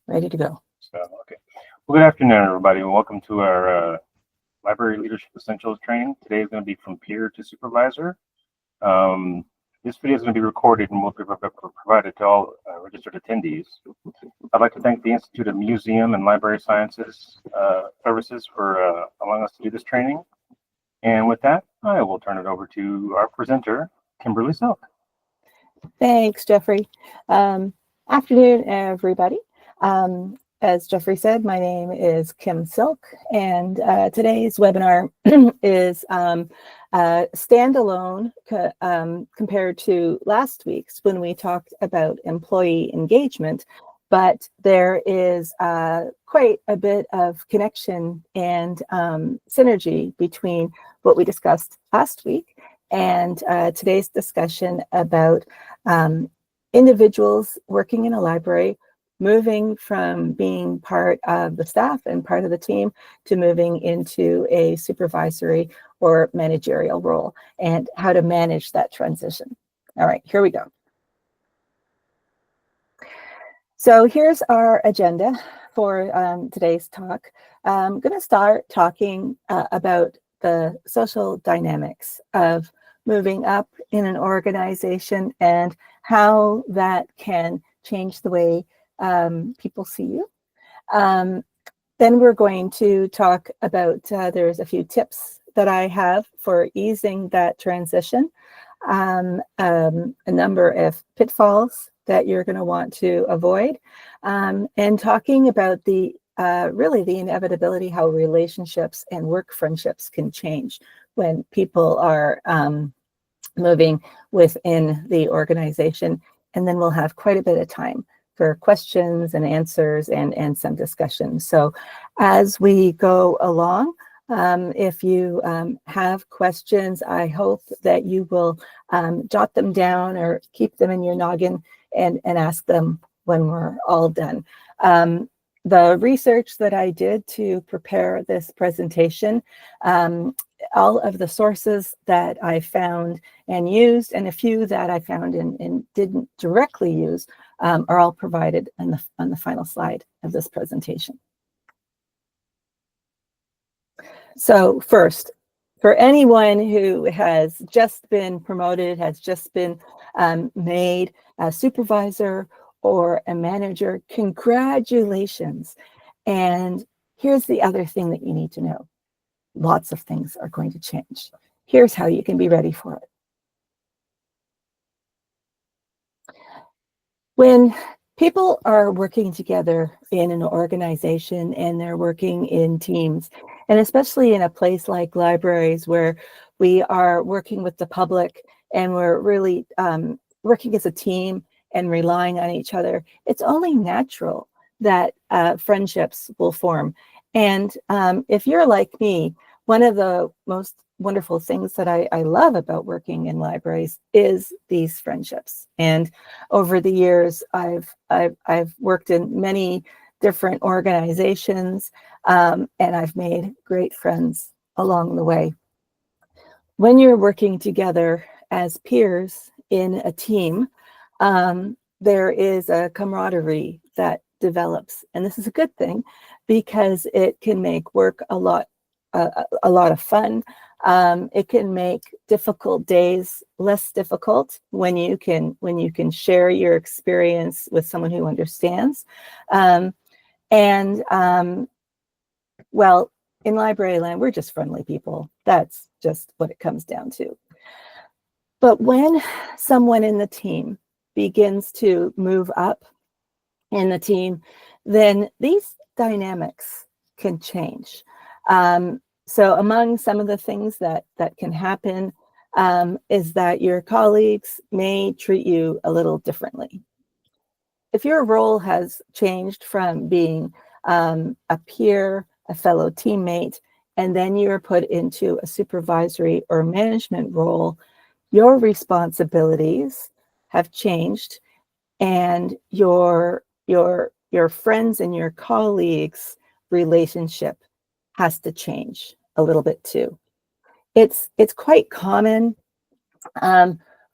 Ready to go. Okay. Well, good afternoon, everybody, and welcome to our Library Leadership Essentials training. Today is going to be from peer to supervisor. This video is going to be recorded and will be provided to all registered attendees. I'd like to thank the Institute of Museum and Library Sciences Services for allowing us to do this training. And with that, I will turn it over to our presenter, Kimberly Silk. Thanks, Jeffrey. Afternoon, everybody. As Jeffrey said, my name is Kim Silk, and today's webinar is standalone compared to last week's when we talked about employee engagement, but there is quite a bit of connection and synergy between what we discussed last week and today's discussion about individuals working in a library moving from being part of the staff and part of the team to moving into a supervisory or managerial role and how to manage that transition. All right, here we go. So here's our agenda for today's talk. I'm going to start talking about the social dynamics of moving up in an organization and how that can change the way people see you. Then we're going to talk about, there's a few tips that I have for easing that transition, a number of pitfalls that you're going to want to avoid, and talking about the really the inevitability how relationships and work friendships can change when people are moving within the organization. And then we'll have quite a bit of time for questions and answers and some discussion. So as we go along, if you have questions, I hope that you will jot them down or keep them in your noggin and ask them when we're all done. The research that I did to prepare this presentation, all of the sources that I found and used, and a few that I found and didn't directly use, are all provided on the final slide of this presentation. So first, for anyone who has just been promoted, has just been made a supervisor or a manager, congratulations. And here's the other thing that you need to know. Lots of things are going to change. Here's how you can be ready for it. When people are working together in an organization and they're working in teams, and especially in a place like libraries where we are working with the public and we're really working as a team and relying on each other, it's only natural that friendships will form. And if you're like me, one of the most wonderful things that I love about working in libraries is these friendships. And over the years, I've worked in many different organizations, and I've made great friends along the way. When you're working together as peers in a team, there is a camaraderie that develops, and this is a good thing because it can make work a lot of fun. It can make difficult days less difficult when you can share your experience with someone who understands. Well, in library land, we're just friendly people. That's just what it comes down to. But when someone in the team begins to move up in the team, then these dynamics can change. So among some of the things that can happen is that your colleagues may treat you a little differently. If your role has changed from being a peer, a fellow teammate, and then you're put into a supervisory or management role, your responsibilities have changed, and your friends and your colleagues' relationship has to change a little bit too. It's quite common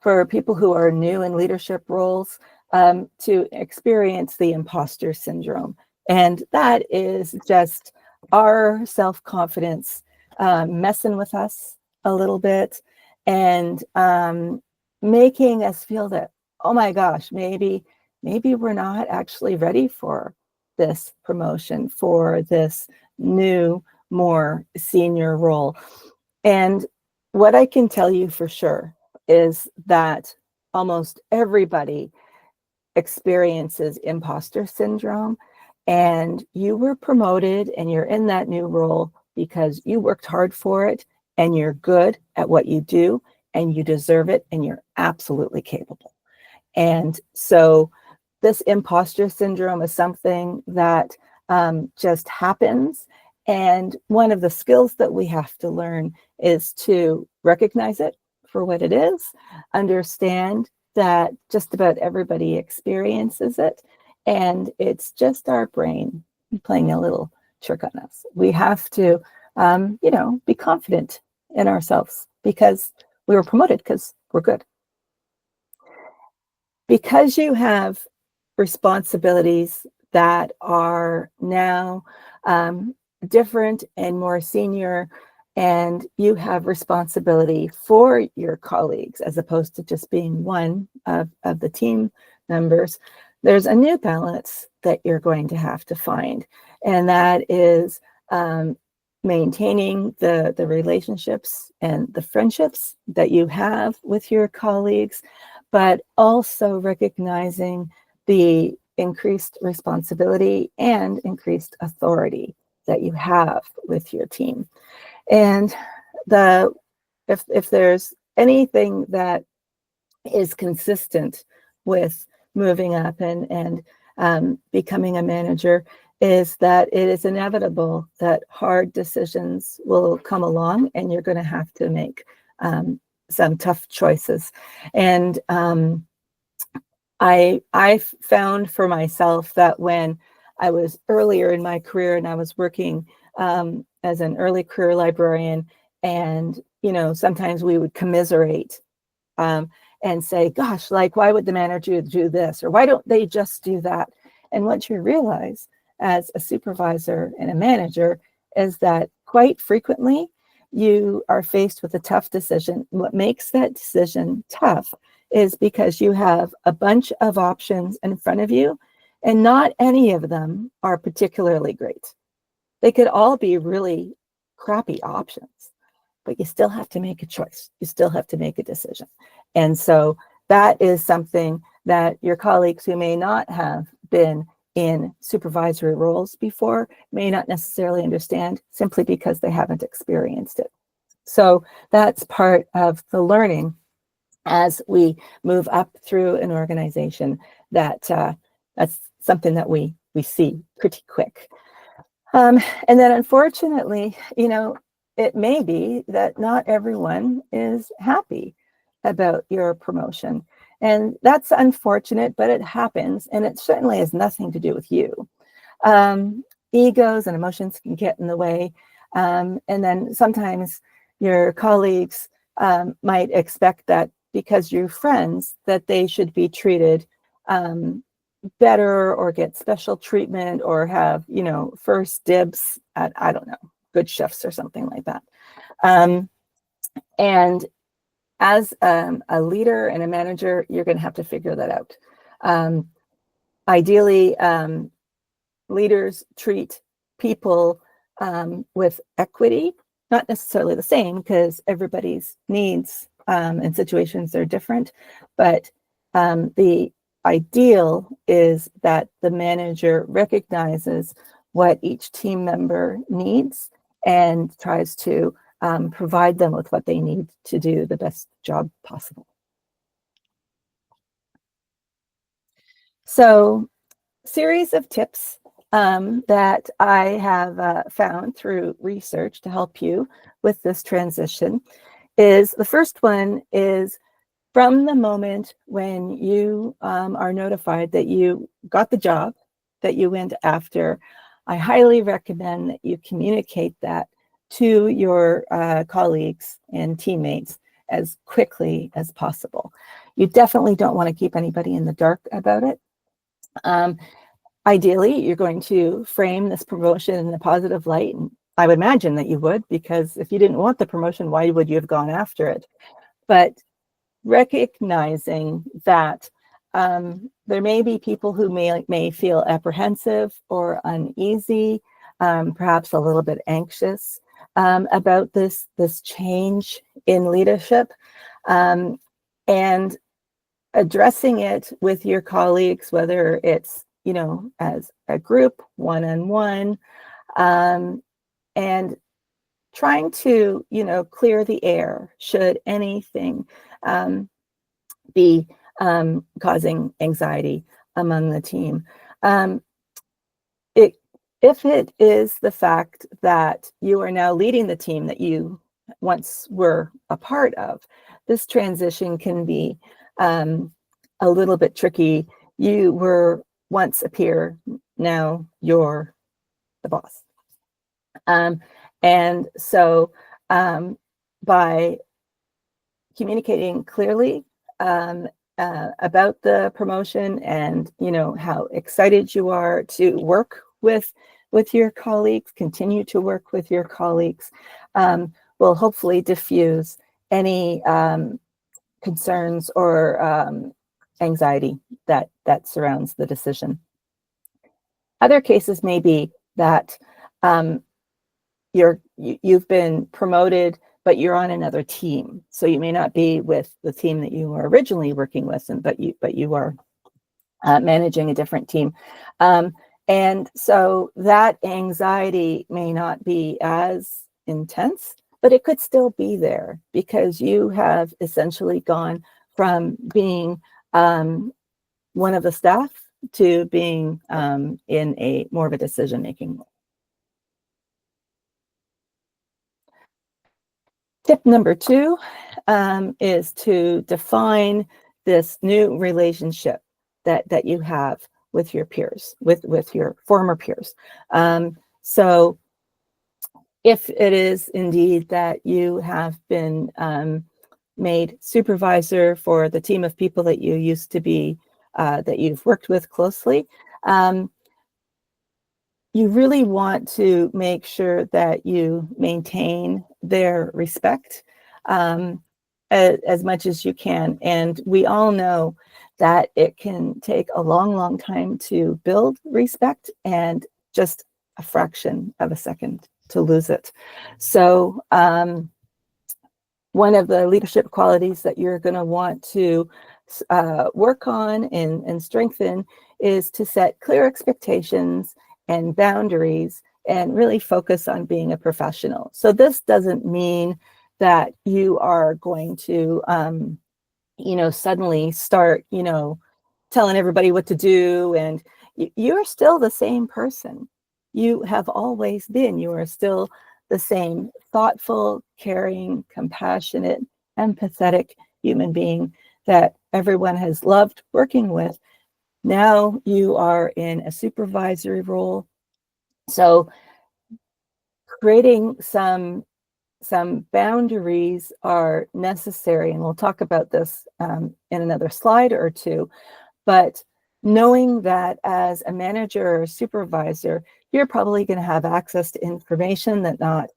for people who are new in leadership roles to experience the imposter syndrome. And that is just our self-confidence messing with us a little bit and making us feel that, oh my gosh, maybe we're not actually ready for this promotion, for this new, more senior role. And what I can tell you for sure is that almost everybody experiences imposter syndrome, and you were promoted and you're in that new role because you worked hard for it and you're good at what you do and you deserve it and you're absolutely capable. And so this imposter syndrome is something that just happens. And one of the skills that we have to learn is to recognize it for what it is, understand that just about everybody experiences it. And it's just our brain playing a little trick on us. We have to, be confident in ourselves because we were promoted because we're good. Because you have responsibilities that are now different and more senior, and you have responsibility for your colleagues as opposed to just being one of the team members, there's a new balance that you're going to have to find. And that is maintaining the relationships and the friendships that you have with your colleagues, but also recognizing the increased responsibility and increased authority that you have with your team. And if there's anything that is consistent with moving up and becoming a manager, is that it is inevitable that hard decisions will come along and you're going to have to make some tough choices. And I found for myself that when I was earlier in my career and I was working as an early career librarian, and sometimes we would commiserate and say, gosh, like, why would the manager do this? Or why don't they just do that? And what you realize as a supervisor and a manager is that quite frequently you are faced with a tough decision. What makes that decision tough is because you have a bunch of options in front of you, and not any of them are particularly great. They could all be really crappy options, but you still have to make a choice. You still have to make a decision. And so that is something that your colleagues who may not have been in supervisory roles before may not necessarily understand, simply because they haven't experienced it. So that's part of the learning as we move up through an organization, that that's something that we see pretty quick. And then unfortunately, it may be that not everyone is happy about your promotion. And that's unfortunate, but it happens. And it certainly has nothing to do with you. Egos and emotions can get in the way. And then sometimes your colleagues might expect that because you're friends, that they should be treated better or get special treatment or have, first dibs at, I don't know, good shifts or something like that. And as a leader and a manager, you're going to have to figure that out. Ideally, leaders treat people with equity, not necessarily the same, because everybody's needs and situations are different, but the ideal is that the manager recognizes what each team member needs and tries to provide them with what they need to do the best job possible. So, series of tips that I have found through research to help you with this transition is, the first one is, from the moment when you are notified that you got the job that you went after, I highly recommend that you communicate that to your colleagues and teammates as quickly as possible. You definitely don't want to keep anybody in the dark about it. Ideally, you're going to frame this promotion in a positive light. And I would imagine that you would, because if you didn't want the promotion, why would you have gone after it? But recognizing that there may be people who may feel apprehensive or uneasy, perhaps a little bit anxious about this change in leadership, and addressing it with your colleagues, whether it's as a group, one-on-one, and trying to clear the air should anything be causing anxiety among the team. If it is the fact that you are now leading the team that you once were a part of, this transition can be a little bit tricky. You were once a peer, now you're the boss. And so by communicating clearly about the promotion and how excited you are to work with your colleagues, continue to work with your colleagues, will hopefully diffuse any concerns or anxiety that surrounds the decision. Other cases may be that you've been promoted, but you're on another team, so you may not be with the team that you were originally working with, but you are managing a different team, and so that anxiety may not be as intense, but it could still be there because you have essentially gone from being one of the staff to being in a more of a decision-making role. Tip number 2 is to define this new relationship that you have with your peers, with your former peers. So if it is indeed that you have been made supervisor for the team of people that you used to be, that you've worked with closely, you really want to make sure that you maintain their respect as much as you can. And we all know that it can take a long, long time to build respect and just a fraction of a second to lose it. So one of the leadership qualities that you're going to want to work on and strengthen is to set clear expectations and boundaries and really focus on being a professional. So this doesn't mean that you are going to, suddenly start, telling everybody what to do. And you're still the same person. You have always been. You are still the same thoughtful, caring, compassionate, empathetic human being that everyone has loved working with. Now you are in a supervisory role. So creating some boundaries are necessary, and we'll talk about this in another slide or two. But knowing that as a manager or a supervisor, you're probably going to have access to information that not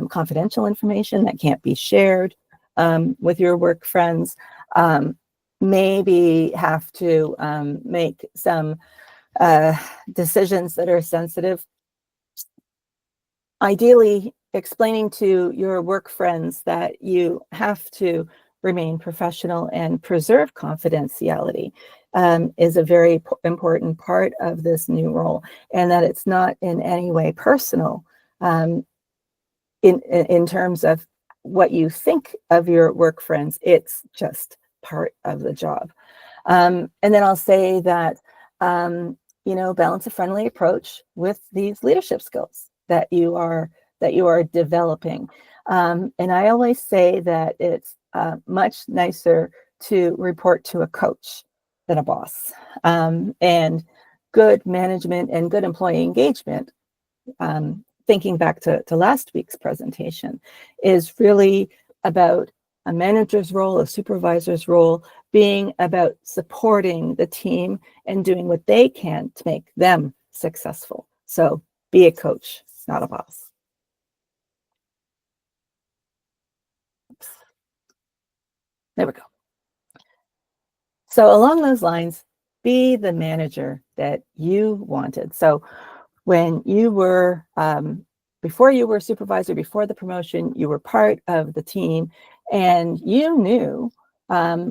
confidential information that can't be shared with your work friends. Maybe have to make some decisions that are sensitive. Ideally, explaining to your work friends that you have to remain professional and preserve confidentiality is a very important part of this new role, and that it's not in any way personal in terms of what you think of your work friends. It's just part of the job. And then I'll say that, balance a friendly approach with these leadership skills that you are developing. And I always say that it's much nicer to report to a coach than a boss. And good management and good employee engagement, thinking back to last week's presentation, is really about a manager's role, a supervisor's role, being about supporting the team and doing what they can to make them successful. So be a coach, not a boss. Oops. There we go. So along those lines, be the manager that you wanted. So when you were, before you were supervisor, before the promotion, you were part of the team and you knew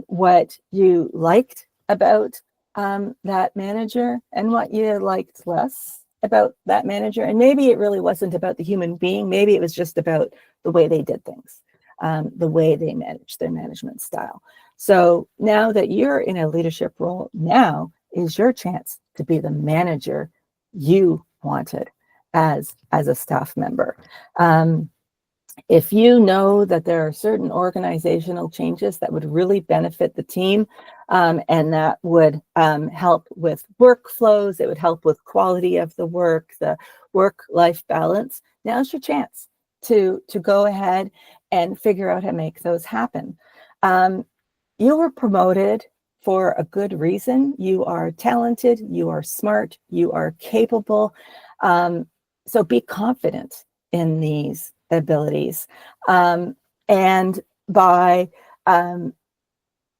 what you liked about that manager and what you liked less about that manager. And maybe it really wasn't about the human being. Maybe it was just about the way they did things, the way they managed their management style. So now that you're in a leadership role, now is your chance to be the manager you wanted as a staff member. If you know that there are certain organizational changes that would really benefit the team and that would help with workflows, it would help with quality of the work-life balance, now's your chance to go ahead and figure out how to make those happen. You were promoted for a good reason. You are talented, you are smart, you are capable. So be confident in these abilities. And by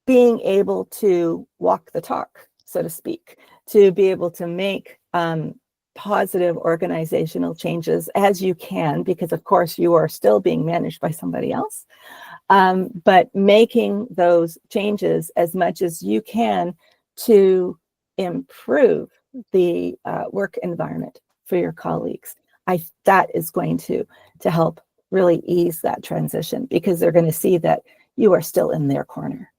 being able to walk the talk, so to speak, to be able to make positive organizational changes as you can, because of course you are still being managed by somebody else. But making those changes as much as you can to improve the work environment for your colleagues. That is going to help really ease that transition because they're going to see that you are still in their corner.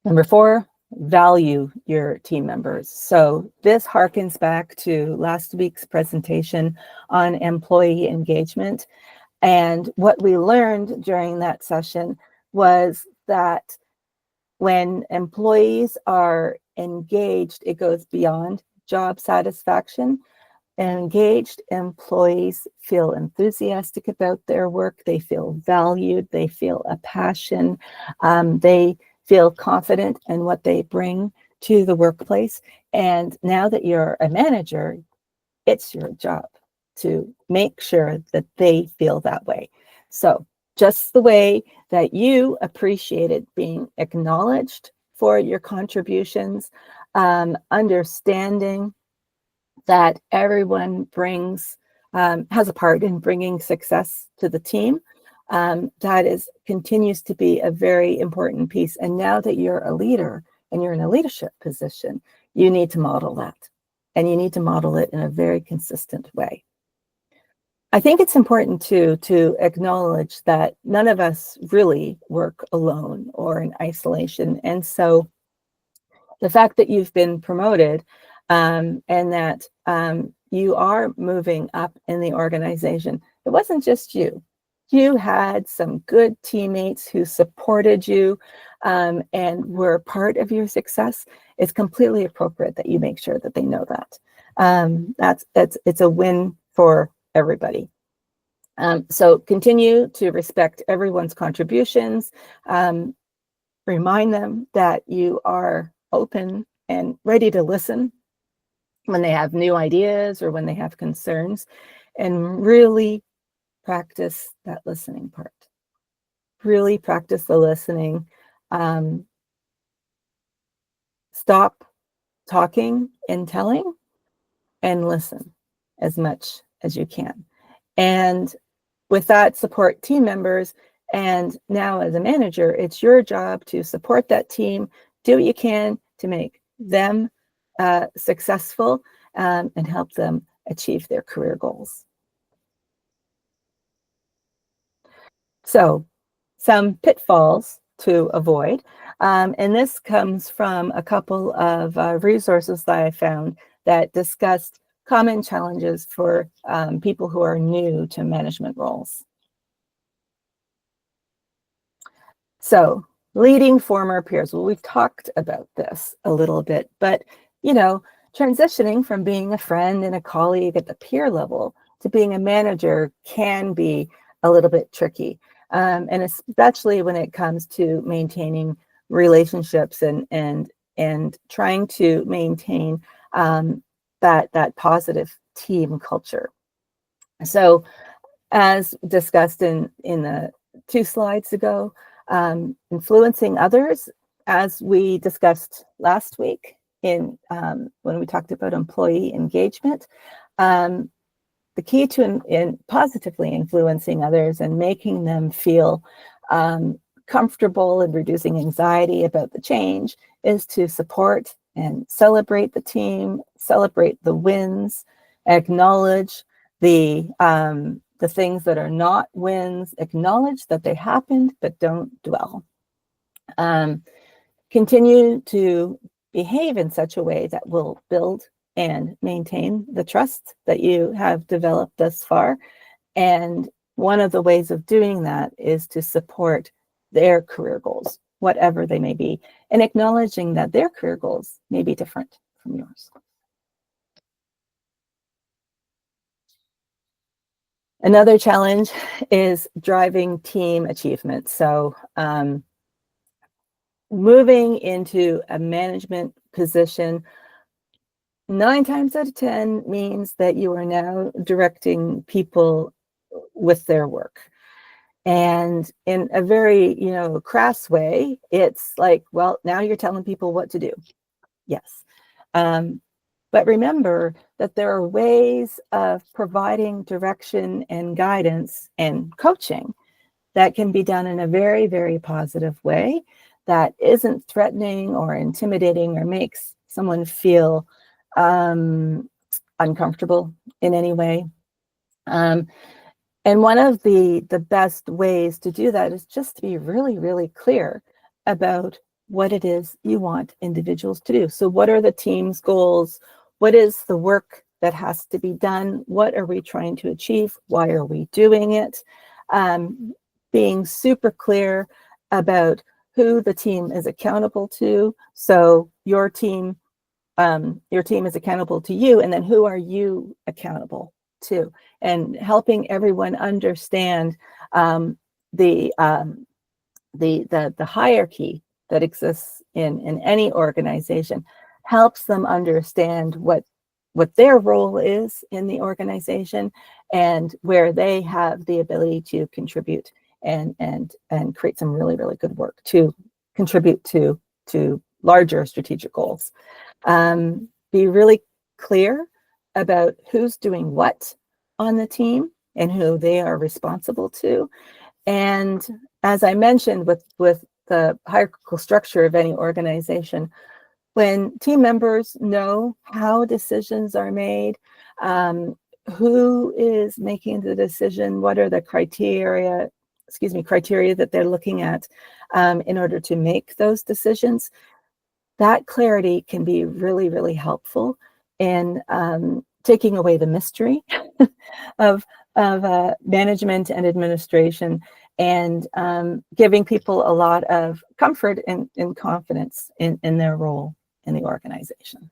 Number 4, value your team members. So this harkens back to last week's presentation on employee engagement. And what we learned during that session was that when employees are engaged, it goes beyond job satisfaction. Engaged employees feel enthusiastic about their work. They feel valued. They feel a passion. They feel confident in what they bring to the workplace. And now that you're a manager, it's your job to make sure that they feel that way. So just the way that you appreciated being acknowledged for your contributions, understanding that everyone brings, has a part in bringing success to the team, that continues to be a very important piece. And now that you're a leader and you're in a leadership position, you need to model that. And you need to model it in a very consistent way. I think it's important to acknowledge that none of us really work alone or in isolation. And so the fact that you've been promoted and that you are moving up in the organization, it wasn't just you. You had some good teammates who supported you and were part of your success. It's completely appropriate that you make sure that they know that. It's a win for everybody. So continue to respect everyone's contributions. Remind them that you are open and ready to listen when they have new ideas or when they have concerns, and really practice that listening part. Really practice the listening. Stop talking and telling and listen as much as you can. And with that, support team members. And now as a manager, it's your job to support that team, do what you can to make them successful and help them achieve their career goals. So some pitfalls to avoid. And this comes from a couple of resources that I found that discussed common challenges for people who are new to management roles. So leading former peers. Well, we've talked about this a little bit, but transitioning from being a friend and a colleague at the peer level to being a manager can be a little bit tricky. And especially when it comes to maintaining relationships and trying to maintain that positive team culture. So as discussed in the 2 slides ago, influencing others, as we discussed last week in when we talked about employee engagement, the key to in positively influencing others and making them feel comfortable and reducing anxiety about the change is to support and celebrate the team, celebrate the wins, acknowledge the things that are not wins, acknowledge that they happened, but don't dwell. Continue to behave in such a way that will build and maintain the trust that you have developed thus far. And one of the ways of doing that is to support their career goals, whatever they may be, and acknowledging that their career goals may be different from yours. Another challenge is driving team achievement. So moving into a management position 9 times out of 10 means that you are now directing people with their work. And in a very, crass way, it's like, well, now you're telling people what to do. Yes. But remember that there are ways of providing direction and guidance and coaching that can be done in a very, very positive way that isn't threatening or intimidating or makes someone feel uncomfortable in any way. And one of the best ways to do that is just to be really, really clear about what it is you want individuals to do. So what are the team's goals? What is the work that has to be done? What are we trying to achieve? Why are we doing it? Being super clear about who the team is accountable to. So your team is accountable to you, and then who are you accountable to? And helping everyone understand the hierarchy that exists in any organization helps them understand what their role is in the organization and where they have the ability to contribute and create some really, really good work to contribute to larger strategic goals. Be really clear about who's doing what on the team and who they are responsible to. And as I mentioned with the hierarchical structure of any organization, when team members know how decisions are made, who is making the decision, what are the criteria that they're looking at in order to make those decisions, that clarity can be really, really helpful in taking away the mystery of management and administration, and giving people a lot of comfort and confidence in their role in the organization.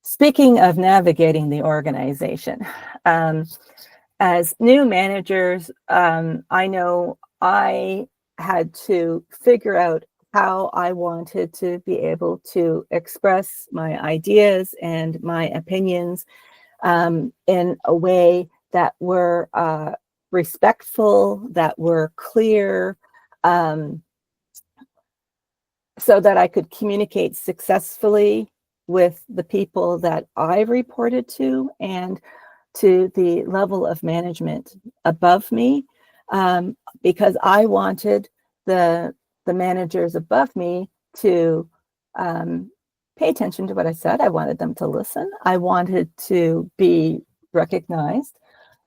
Speaking of navigating the organization, as new managers, I know I had to figure out how I wanted to be able to express my ideas and my opinions in a way that were respectful, that were clear, so that I could communicate successfully with the people that I reported to and to the level of management above me, because I wanted the managers above me to pay attention to what I said. I wanted them to listen. I wanted to be recognized,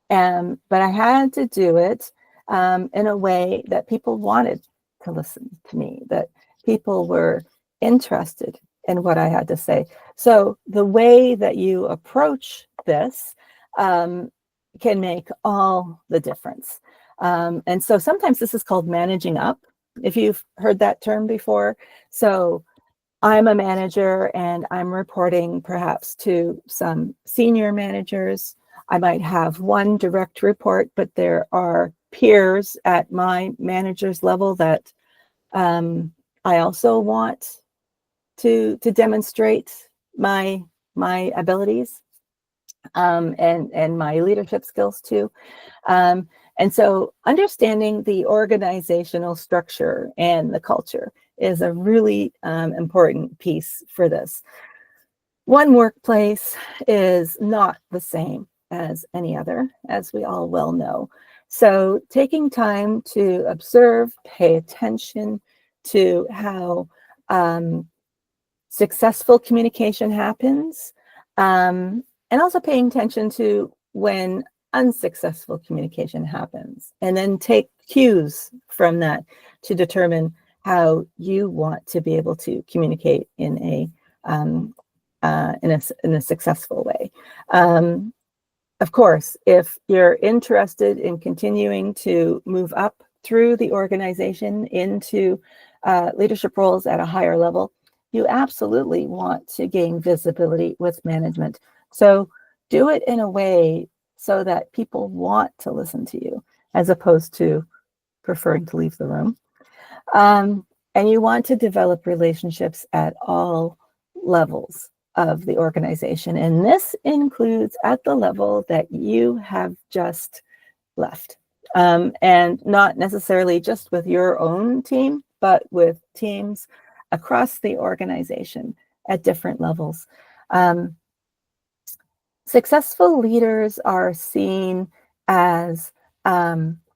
but I had to do it in a way that people wanted to listen to me, that people were interested in what I had to say. So the way that you approach this can make all the difference. And so sometimes this is called managing up, if you've heard that term before. So I'm a manager and I'm reporting perhaps to some senior managers I might have one direct report, but there are peers at my manager's level that I also want to demonstrate my abilities and my leadership skills too. And so understanding the organizational structure and the culture is a really important piece for this. One workplace is not the same as any other, as we all well know. So taking time to observe, pay attention to how successful communication happens, and also paying attention to when unsuccessful communication happens, and then take cues from that to determine how you want to be able to communicate in a successful way. Of course, if you're interested in continuing to move up through the organization into leadership roles at a higher level, you absolutely want to gain visibility with management. So do it in a way so that people want to listen to you, as opposed to preferring to leave the room. And you want to develop relationships at all levels of the organization. And this includes at the level that you have just left. And not necessarily just with your own team, but with teams across the organization at different levels. Successful leaders are seen as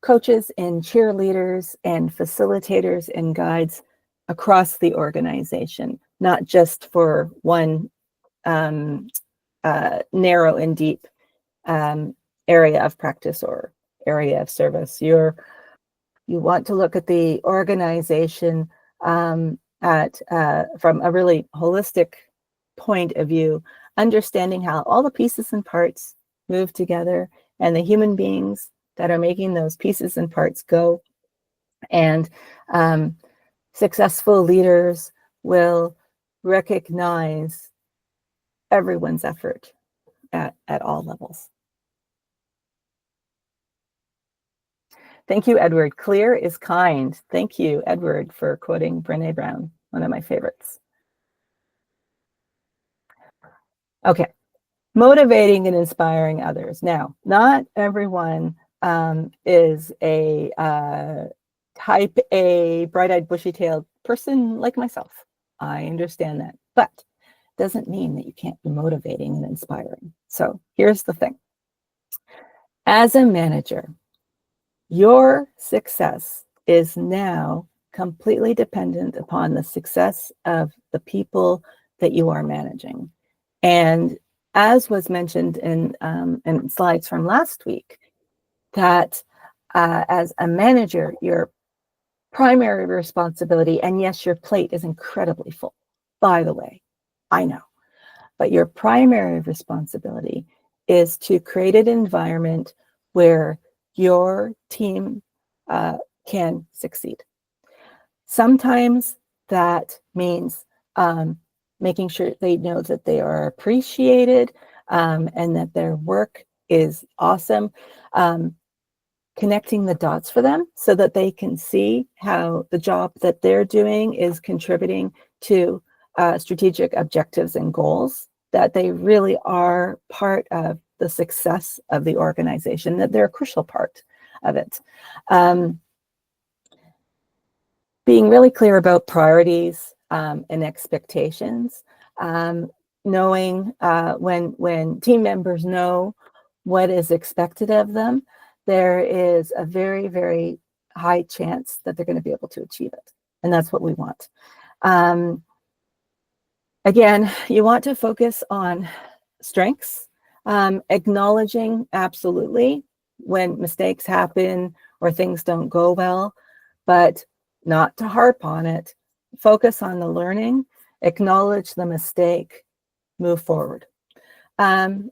coaches and cheerleaders and facilitators and guides across the organization, not just for one narrow and deep area of practice or area of service. You want to look at the organization from a really holistic point of view, understanding how all the pieces and parts move together and the human beings that are making those pieces and parts go. And successful leaders will recognize everyone's effort at all levels. Thank you, Edward. Clear is kind. Thank you, Edward, for quoting Brené Brown, one of my favorites. Okay, motivating and inspiring others. Now, not everyone is a type A, bright-eyed, bushy-tailed person like myself. I understand that, but doesn't mean that you can't be motivating and inspiring. So here's the thing. As a manager, your success is now completely dependent upon the success of the people that you are managing. And as was mentioned in slides from last week, that as a manager, your primary responsibility, and yes, your plate is incredibly full, by the way, I know, but your primary responsibility is to create an environment where your team can succeed. Sometimes that means making sure they know that they are appreciated and that their work is awesome. Connecting the dots for them so that they can see how the job that they're doing is contributing to strategic objectives and goals, that they really are part of the success of the organization, that they're a crucial part of it. Being really clear about priorities and expectations, knowing when team members know what is expected of them, there is a very, very high chance that they're going to be able to achieve it. And that's what we want. Again, you want to focus on strengths, acknowledging absolutely when mistakes happen or things don't go well, but not to harp on it. Focus on the learning, acknowledge the mistake, move forward. And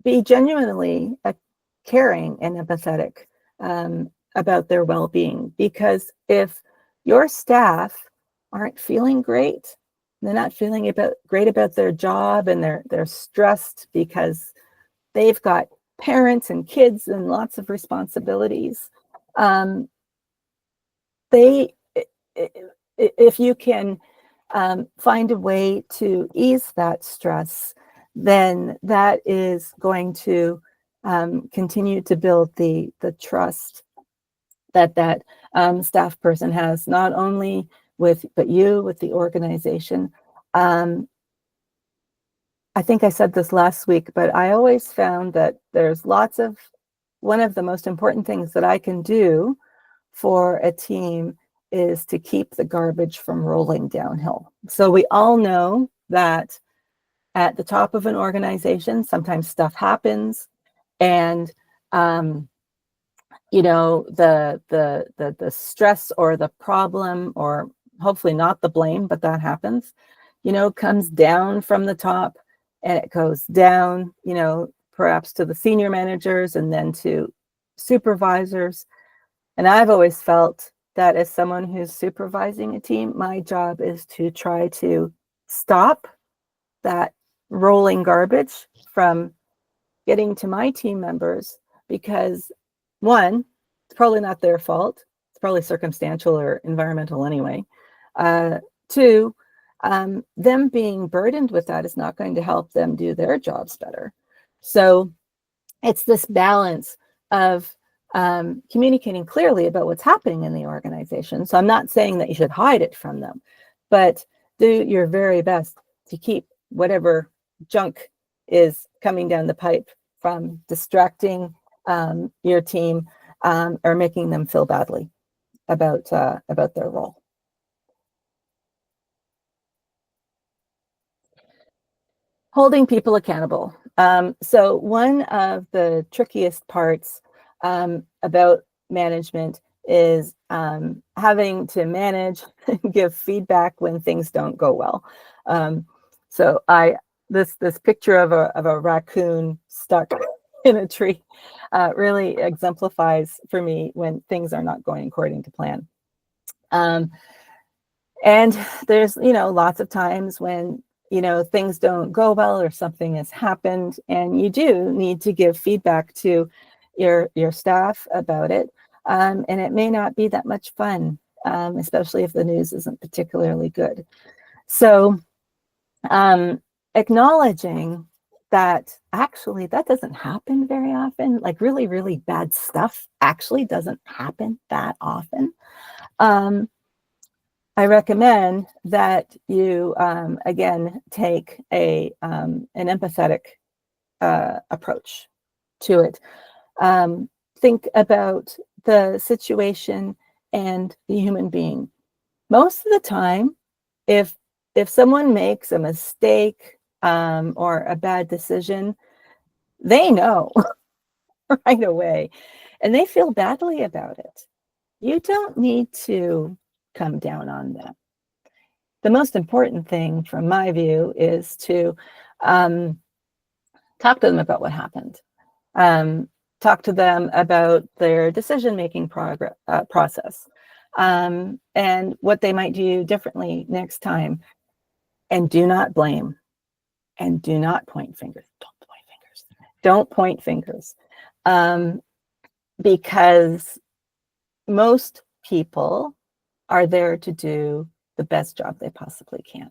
be genuinely caring and empathetic about their well-being, because if your staff aren't feeling great, they're not feeling great about their job, and they're stressed because they've got parents and kids and lots of responsibilities. If you can find a way to ease that stress, then that is going to continue to build the trust that staff person has, not only with the organization. I think I said this last week, but I always found that there's one of the most important things that I can do for a team is to keep the garbage from rolling downhill. So we all know that at the top of an organization, sometimes stuff happens, and the stress or the problem, or hopefully not the blame, but that happens, comes down from the top, and it goes down, perhaps to the senior managers and then to supervisors. And I've always felt that as someone who's supervising a team, my job is to try to stop that rolling garbage from getting to my team members, because one, it's probably not their fault. It's probably circumstantial or environmental anyway. Two, them being burdened with that is not going to help them do their jobs better. So it's this balance of communicating clearly about what's happening in the organization. So I'm not saying that you should hide it from them, but do your very best to keep whatever junk is coming down the pipe from distracting your team or making them feel badly about their role. Holding people accountable. So one of the trickiest parts about management is having to manage and give feedback when things don't go well. So this picture of a raccoon stuck in a tree really exemplifies for me when things are not going according to plan. And there's lots of times when things don't go well or something has happened, and you do need to give feedback to your staff about it. And it may not be that much fun, especially if the news isn't particularly good. So acknowledging that actually that doesn't happen very often, like really, really bad stuff actually doesn't happen that often. I recommend that you, again, take an empathetic approach to it. Think about the situation and the human being. Most of the time, if someone makes a mistake or a bad decision, they know right away, and they feel badly about it. You don't need to come down on them. The most important thing from my view is to talk to them about what happened. Talk to them about their decision-making process and what they might do differently next time. And do not blame, and do not point fingers. Don't point fingers. Because most people are there to do the best job they possibly can.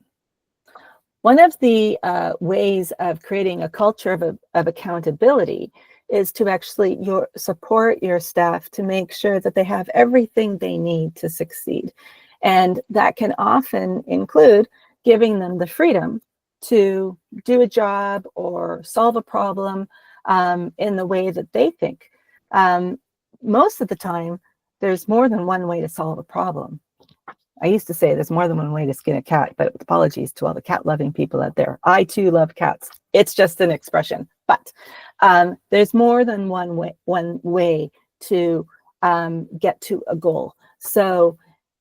One of the ways of creating a culture of accountability is to actually support your staff to make sure that they have everything they need to succeed. And that can often include giving them the freedom to do a job or solve a problem in the way that they think. Most of the time, there's more than one way to solve a problem. I used to say there's more than one way to skin a cat, but apologies to all the cat-loving people out there. I too love cats. It's just an expression, but there's more than one way to get to a goal. So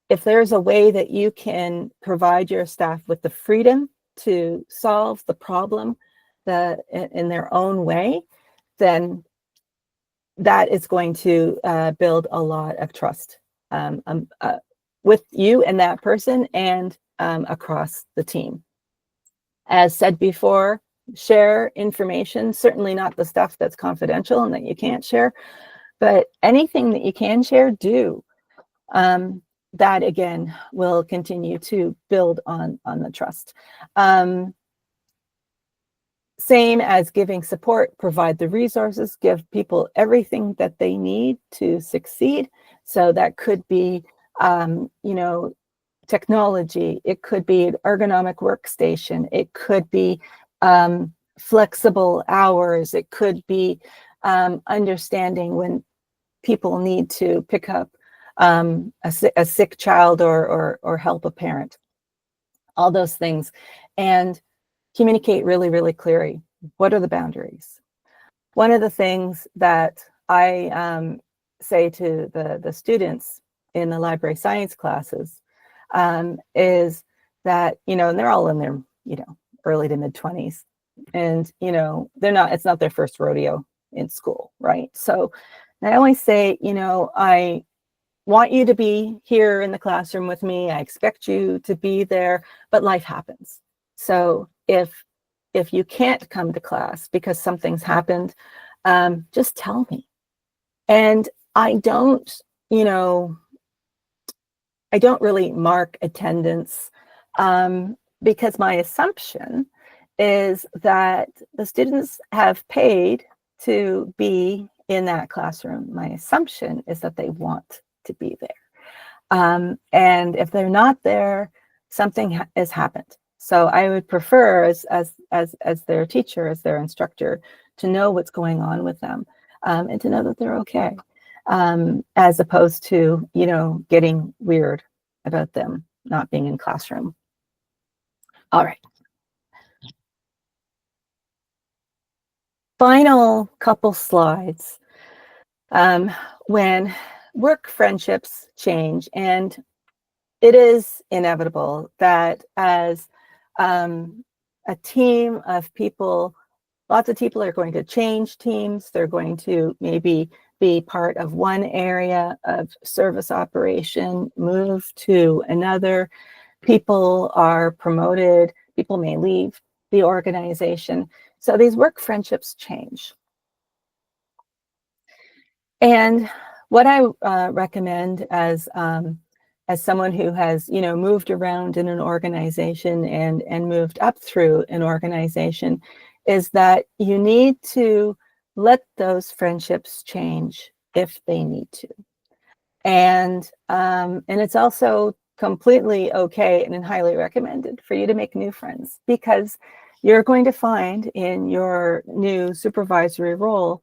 if there's a way that you can provide your staff with the freedom to solve the problem in their own way, then that is going to build a lot of trust with you and that person and across the team. As said before, share information, certainly not the stuff that's confidential and that you can't share, but anything that you can share, do. That again will continue to build on the trust. Same as giving support, provide the resources, give people everything that they need to succeed. So that could be, technology, it could be an ergonomic workstation, it could be flexible hours, it could be understanding when people need to pick up a sick child or help a parent, all those things. And communicate really, really clearly. What are the boundaries? One of the things that I say to the students in the library science classes is that, and they're all in their, early to mid 20s. And, it's not their first rodeo in school, right? So I always say, I want you to be here in the classroom with me. I expect you to be there, but life happens. So if you can't come to class because something's happened, just tell me. And I don't really mark attendance because my assumption is that the students have paid to be in that classroom. My assumption is that they want to be there. And if they're not there, something has happened. So I would prefer as their teacher, as their instructor, to know what's going on with them and to know that they're okay, as opposed to, getting weird about them not being in classroom. All right. Final couple slides. When work friendships change, and it is inevitable that as a team of people, lots of people are going to change teams. They're going to maybe be part of one area of service operation, move to another. People are promoted. People may leave the organization. So these work friendships change. And what I recommend as someone who has, moved around in an organization and moved up through an organization, is that you need to let those friendships change if they need to. And it's also completely okay and highly recommended for you to make new friends, because you're going to find in your new supervisory role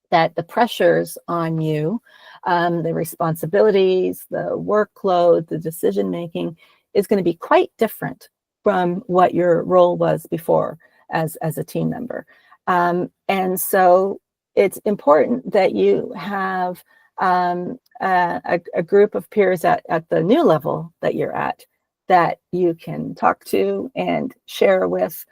that the pressures on you, the responsibilities, the workload, the decision-making is going to be quite different from what your role was before as a team member. And so it's important that you have a group of peers at the new level that you're at that you can talk to and share with.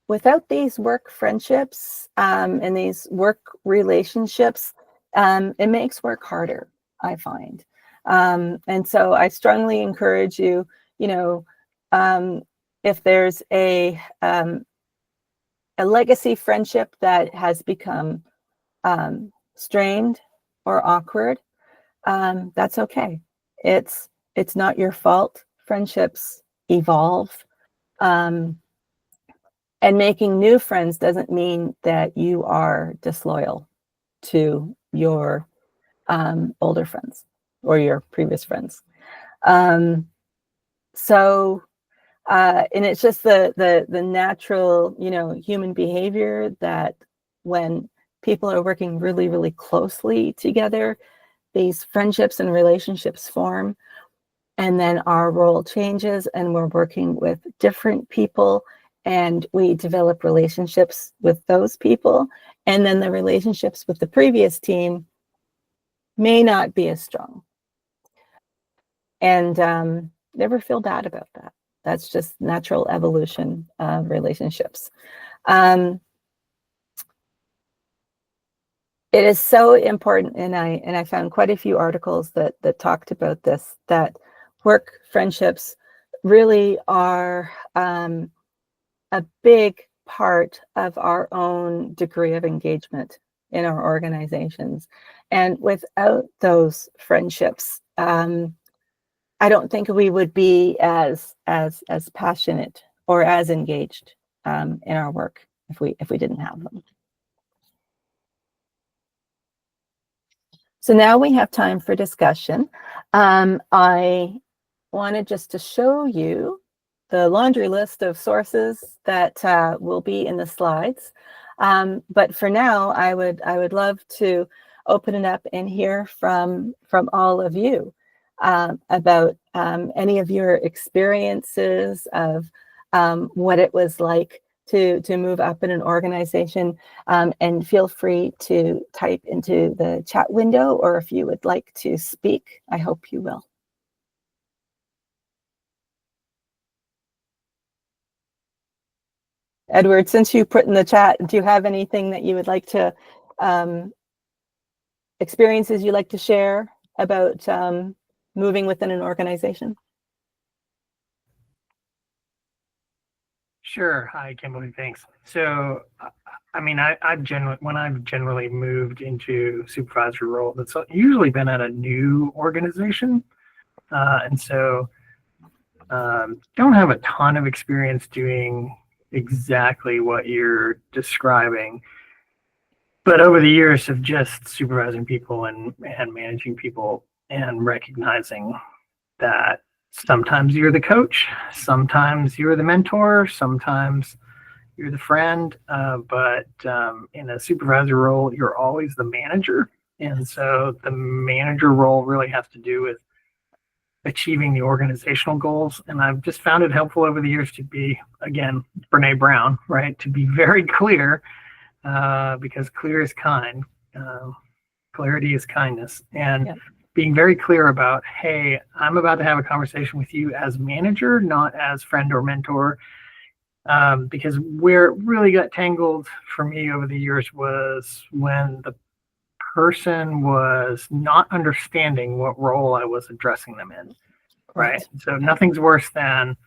Without these work friendships and these work relationships, it makes work harder, I find. And so I strongly encourage you, if there's a legacy friendship that has become strained or awkward, that's okay. It's not your fault. Friendships evolve. And making new friends doesn't mean that you are disloyal to your older friends or your previous friends. And it's just the natural, human behavior that when people are working really, really closely together, these friendships and relationships form. And then our role changes and we're working with different people and we develop relationships with those people. And then the relationships with the previous team may not be as strong. And never feel bad about that. That's just natural evolution of relationships. It is so important, and I found quite a few articles that talked about this, that work friendships really are a big part of our own degree of engagement in our organizations. And without those friendships, I don't think we would be as passionate or as engaged in our work if we didn't have them. So now we have time for discussion. I wanted just to show you the laundry list of sources that will be in the slides. But for now, I would love to open it up and hear from all of you about any of your experiences of what it was like to move up in an organization, and feel free to type into the chat window, or if you would like to speak, I hope you will. Edward, since you put in the chat, do you have anything that you would like to, experiences you'd like to share about moving within an organization? Sure. Hi, Kimberly. Thanks. So, I mean, when I've generally moved into supervisory role, that's usually been at a new organization, and so don't have a ton of experience doing exactly what you're describing. But over the years of just supervising people and managing people and recognizing that sometimes you're the coach, sometimes you're the mentor, sometimes you're the friend, but in a supervisor role, you're always the manager. And so the manager role really has to do with achieving the organizational goals. And I've just found it helpful over the years to be, again, Brene Brown, right? To be very clear, because clear is kind. Clarity is kindness. And yep. Being very clear about, hey, I'm about to have a conversation with you as manager, not as friend or mentor. Because where it really got tangled for me over the years was when the person was not understanding what role I was addressing them in, right? So nothing's worse than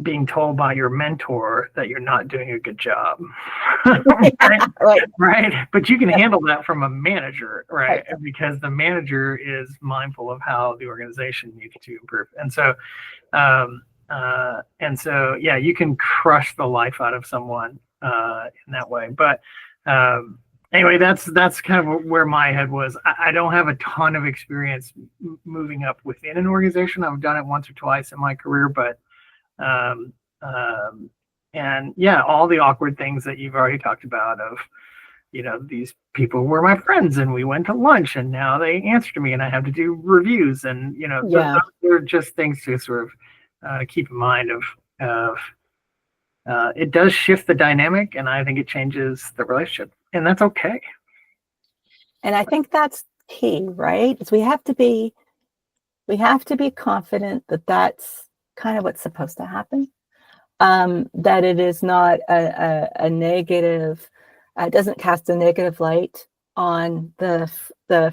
being told by your mentor that you're not doing a good job, right? But you can handle that from a manager, right? Because the manager is mindful of how the organization needs to improve. And so, yeah, you can crush the life out of someone in that way. But anyway, that's kind of where my head was. I don't have a ton of experience moving up within an organization. I've done it once or twice in my career, but and yeah, all the awkward things that you've already talked about of, you know, these people were my friends and we went to lunch and now they answer to me and I have to do reviews and, you know, they're just things to sort of keep in mind of it does shift the dynamic and I think it changes the relationship and that's okay. And I think that's key, right? Is we have to be confident that that's kind of what's supposed to happen. That it is not a negative, doesn't cast a negative light on the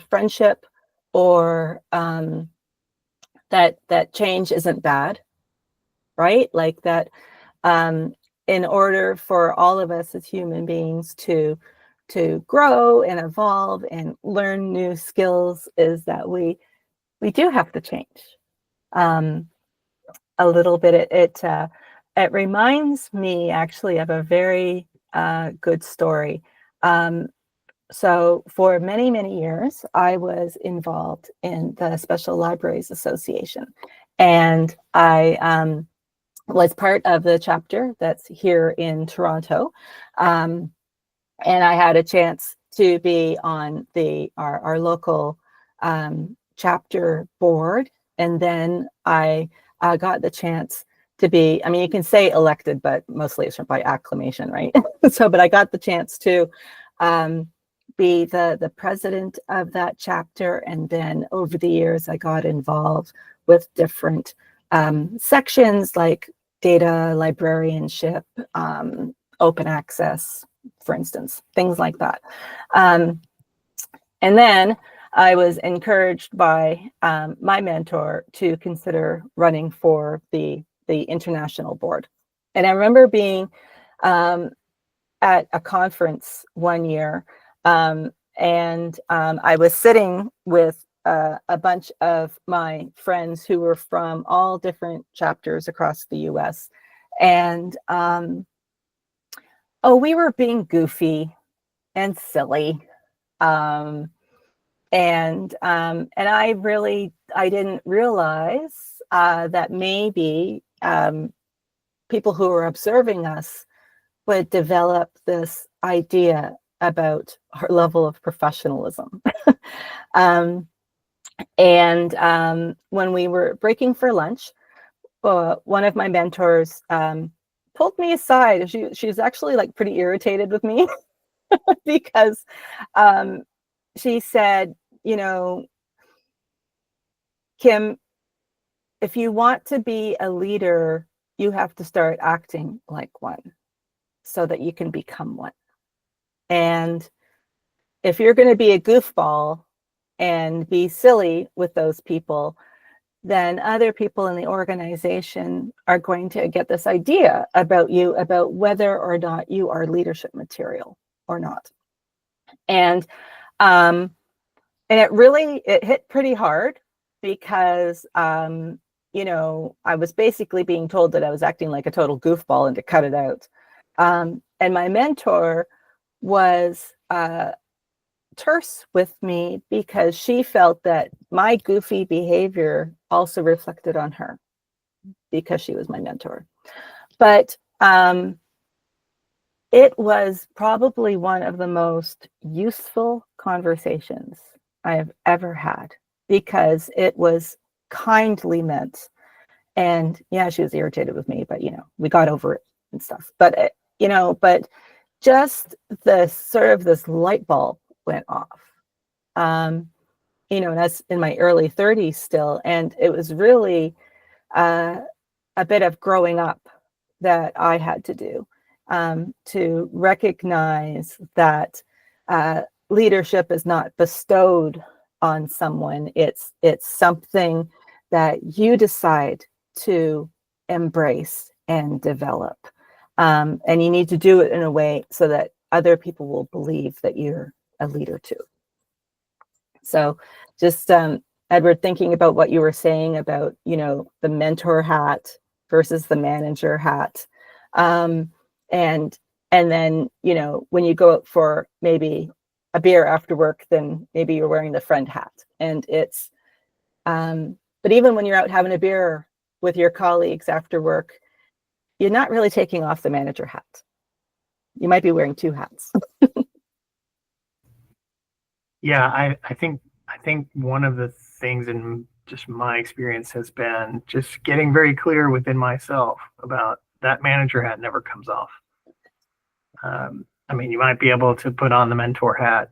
friendship, or that change isn't bad, right? Like that, in order for all of us as human beings to grow and evolve and learn new skills, is that we do have to change a little bit. It reminds me actually of a very good story. So for many, many years, I was involved in the Special Libraries Association, and I was part of the chapter that's here in Toronto. And I had a chance to be on our local chapter board, and then I got the chance to be, I mean, you can say elected, but mostly it's by acclamation, right? So, but I got the chance to be the president of that chapter. And then over the years, I got involved with different sections like data librarianship, open access, for instance, things like that. And then I was encouraged by my mentor to consider running for the international board. And I remember being at a conference one year, and I was sitting with a bunch of my friends who were from all different chapters across the US. And we were being goofy and silly. And I didn't realize that maybe people who were observing us would develop this idea about our level of professionalism. When we were breaking for lunch, one of my mentors pulled me aside. She was actually like pretty irritated with me because she said, you know, Kim, if you want to be a leader, you have to start acting like one so that you can become one. And if you're going to be a goofball and be silly with those people, then other people in the organization are going to get this idea about you, about whether or not you are leadership material or not. And it hit pretty hard because, you know, I was basically being told that I was acting like a total goofball and to cut it out. And my mentor was terse with me because she felt that my goofy behavior also reflected on her because she was my mentor. But it was probably one of the most useful conversations I have ever had because it was kindly meant. And yeah, she was irritated with me, but you know, we got over it and stuff. But but just this light bulb went off. You know, and that's in my early 30s still, and it was really a bit of growing up that I had to do to recognize that leadership is not bestowed on someone. It's something that you decide to embrace and develop. And you need to do it in a way so that other people will believe that you're a leader too. So just, Edward, thinking about what you were saying about, you know, the mentor hat versus the manager hat. And then, you know, when you go out for maybe a beer after work, then maybe you're wearing the friend hat. And it's, but even when you're out having a beer with your colleagues after work, you're not really taking off the manager hat. You might be wearing two hats. Yeah, I think one of the things in just my experience has been just getting very clear within myself about that manager hat never comes off. I mean, you might be able to put on the mentor hat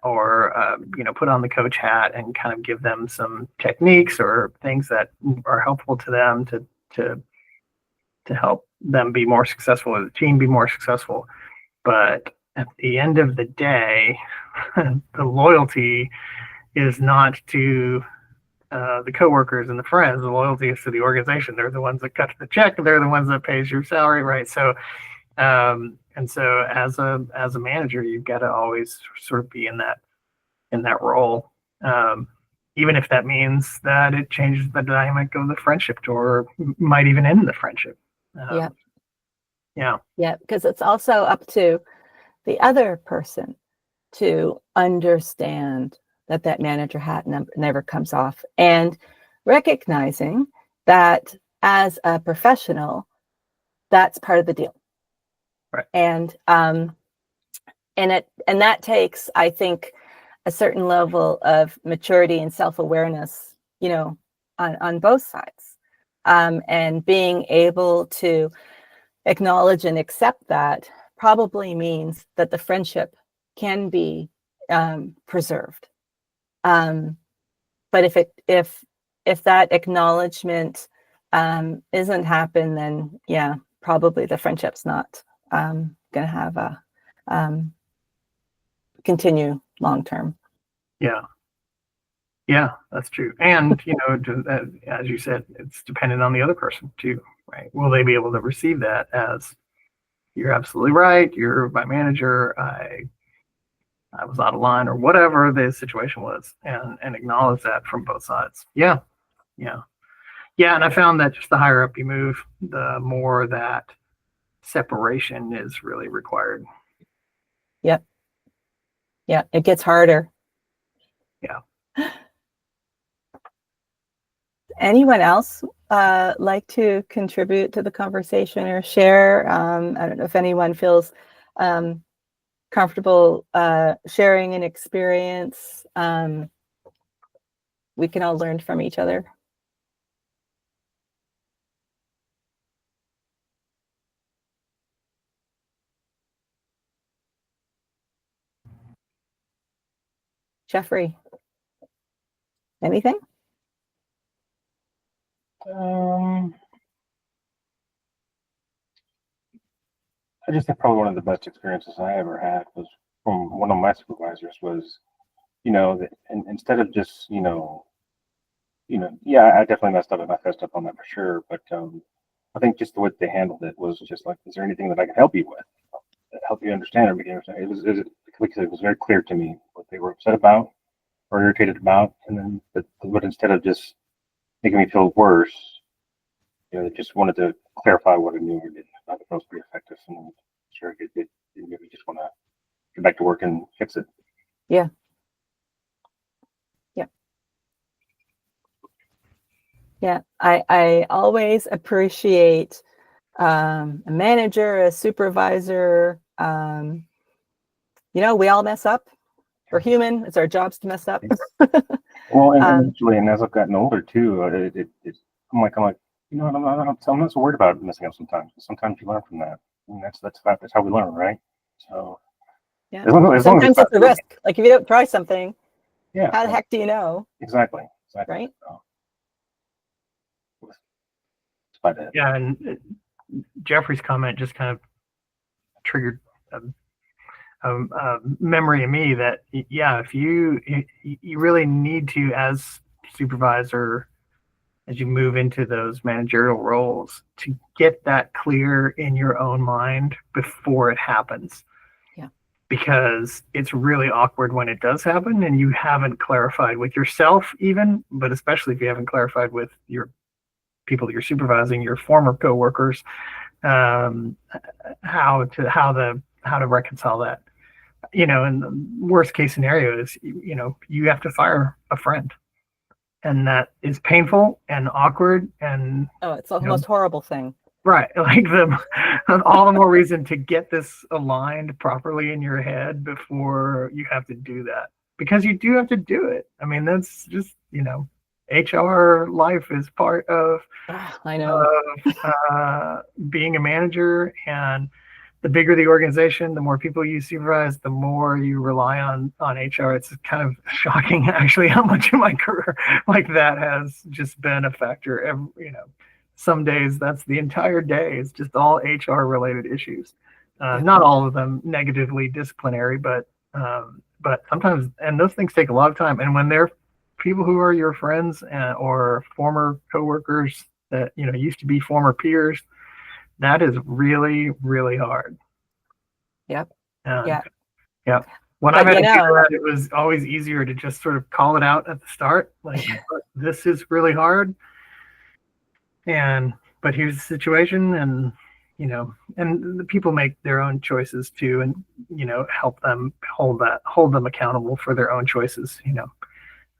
or you know, put on the coach hat and kind of give them some techniques or things that are helpful to them to help them be more successful, or the team be more successful. But at the end of the day, the loyalty is not to the coworkers and the friends. The loyalty is to the organization. They're the ones that cut the check. They're the ones that pays your salary, right? So, and so as a manager, you've got to always sort of be in that role, even if that means that it changes the dynamic of the friendship, or might even end the friendship. Yeah, because it's also up to the other person to understand that manager hat never comes off, and recognizing that as a professional, that's part of the deal. Right. And that takes, I think, a certain level of maturity and self-awareness, you know, on both sides, and being able to acknowledge and accept that probably means that the friendship can be preserved. But if that acknowledgement isn't happen, then yeah, probably the friendship's not going to have a continue long term. Yeah. Yeah, that's true. And, as you said, it's dependent on the other person too, right? Will they be able to receive that as, you're absolutely right, you're my manager, I was out of line, or whatever the situation was, and acknowledge that from both sides. Yeah. Yeah. Yeah. And I found that just the higher up you move, the more that separation is really required. Yep. Yeah, it gets harder. Yeah. Anyone else like to contribute to the conversation or share? I don't know if anyone feels comfortable sharing an experience. We can all learn from each other. Jeffrey, anything? I just think probably one of the best experiences I ever had was from one of my supervisors was, that and instead of just, yeah, I definitely messed up and I fessed up on that for sure. But I think just the way they handled it was just like, is there anything that I can help you with? That help you understand everything? It was very clear to me what they were upset about or irritated about. And then, but instead of just making me feel worse, they just wanted to clarify what I knew or didn't. I thought that was pretty effective. And sure, it maybe just want to get back to work and fix it. Yeah. Yeah. Yeah. I always appreciate a manager, a supervisor. We all mess up. We're human. It's our jobs to mess up. Well, and actually, and as I've gotten older too, I'm like, I'm not so worried about messing up sometimes. Sometimes you learn from that, and that's how we learn, right? So yeah, as long sometimes it's a risk. Like if you don't try something, yeah, how the heck do you know? Exactly. Right. So, yeah, and Jeffrey's comment just kind of triggered a memory in me that, yeah, if you really need to, as supervisor, as you move into those managerial roles, to get that clear in your own mind before it happens. Yeah. Because it's really awkward when it does happen and you haven't clarified with yourself even, but especially if you haven't clarified with your people that you're supervising, your former coworkers, how to reconcile that. And the worst case scenario is, you have to fire a friend, and that is painful and awkward, and it's the most horrible thing. Right. Like all the more reason to get this aligned properly in your head before you have to do that, because you do have to do it. I mean, that's just, HR life is part of I know being a manager, and the bigger the organization, the more people you supervise, the more you rely on HR. It's kind of shocking, actually, how much of my career like that has just been a factor. Some days that's the entire day. It's just all HR related issues. Not all of them negatively disciplinary, but sometimes, and those things take a lot of time. And when they're people who are your friends or former coworkers that used to be former peers, that is really, really hard. Yep. Yeah. When I met it was always easier to just sort of call it out at the start, like, this is really hard. But here's the situation, and and the people make their own choices too, and help them hold them accountable for their own choices.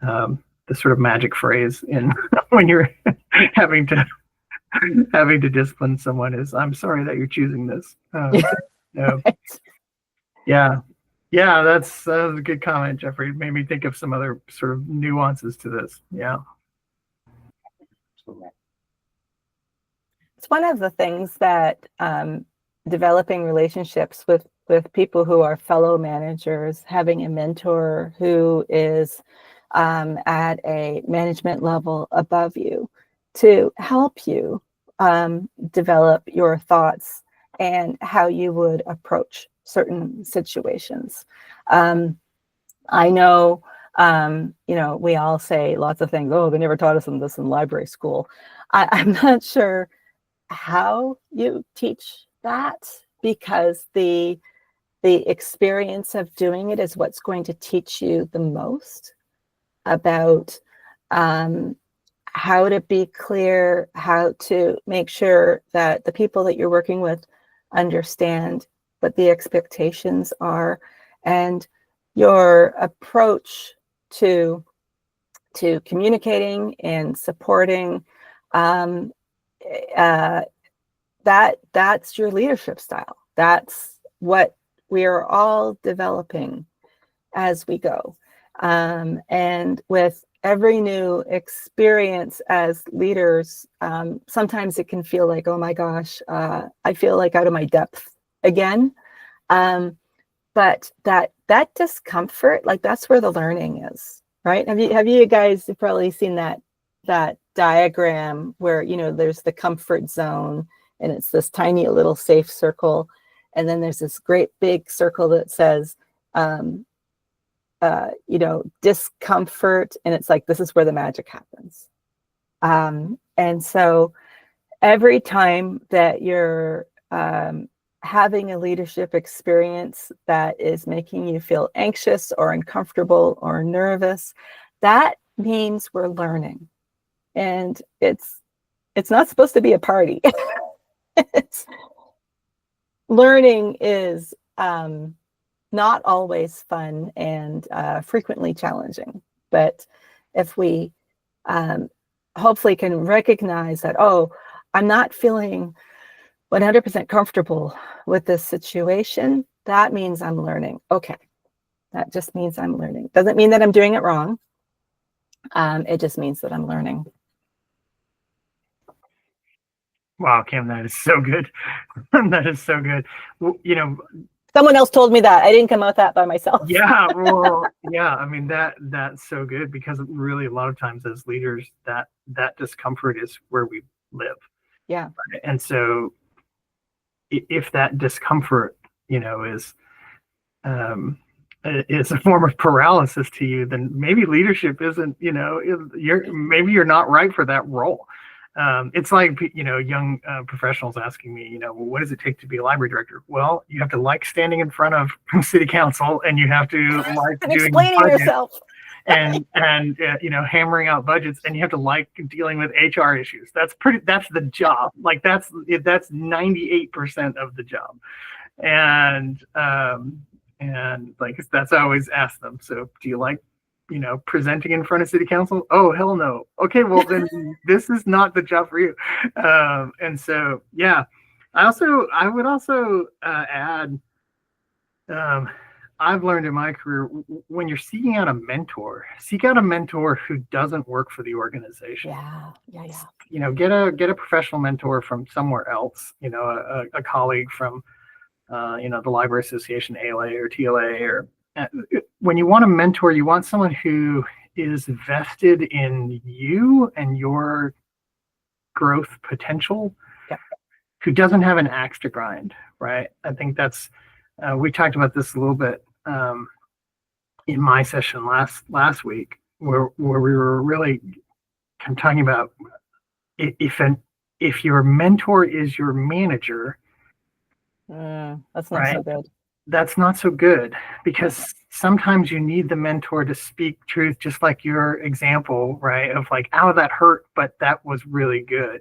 The sort of magic phrase in when you're having to discipline someone is, "I'm sorry that you're choosing this." Yeah, that's a good comment, Jeffrey. It made me think of some other sort of nuances to this. Yeah. It's one of the things that developing relationships with people who are fellow managers, having a mentor who is at a management level above you to help you develop your thoughts and how you would approach certain situations. I know You know, we all say lots of things. Oh, they never taught us this in library school. I'm not sure how you teach that, because the experience of doing it is what's going to teach you the most about how to be clear, how to make sure that the people that you're working with understand what the expectations are, and your approach to communicating and supporting. That's your leadership style. That's what we are all developing as we go. And with every new experience as leaders, sometimes it can feel like, oh my gosh, I feel like out of my depth again. But that discomfort, like, that's where the learning is, right? Have you guys probably seen that diagram where, you know, there's the comfort zone, and it's this tiny little safe circle, and then there's this great big circle that says, you know, discomfort, and it's like, this is where the magic happens. And so every time that you're having a leadership experience that is making you feel anxious or uncomfortable or nervous, that means we're learning. And it's not supposed to be a party. Learning is not always fun and frequently challenging. But if we hopefully can recognize that, oh, I'm not feeling 100% comfortable with this situation, that means I'm learning. Okay, that just means I'm learning. Doesn't mean that I'm doing it wrong. It just means that I'm learning. Wow, Kim, that is so good. That is so good. Well, you know, someone else told me that. I didn't come out with that by myself. Yeah, well, yeah. I mean, that's so good, because really a lot of times as leaders, that discomfort is where we live. Yeah. And so if that discomfort, you know, is a form of paralysis to you, then maybe leadership isn't, you know, you're not right for that role. It's like, you know, young professionals asking me, you know, well, what does it take to be a library director? Well, you have to like standing in front of city council, and you have to like and doing explaining budgets, yourself, and you know, hammering out budgets, and you have to like dealing with HR issues. That's the job. Like that's 98% of the job. And like, that's, I always ask them, so do you like, you know, presenting in front of city council? Oh, hell no. Okay, well then this is not the job for you. And so, yeah, I would also add, I've learned in my career, when you're seeking out a mentor, seek out a mentor who doesn't work for the organization. Yeah. You know, get a professional mentor from somewhere else. You know, a colleague from, you know, the Library Association, ALA or TLA, or when you want a mentor, you want someone who is vested in you and your growth potential, who doesn't have an axe to grind, right? I think that's, we talked about this a little bit in my session last week, where we were really kind of talking about if your mentor is your manager, that's not right? so good. That's not so good, because sometimes you need the mentor to speak truth, just like your example, right? Of like, oh, that hurt, but that was really good.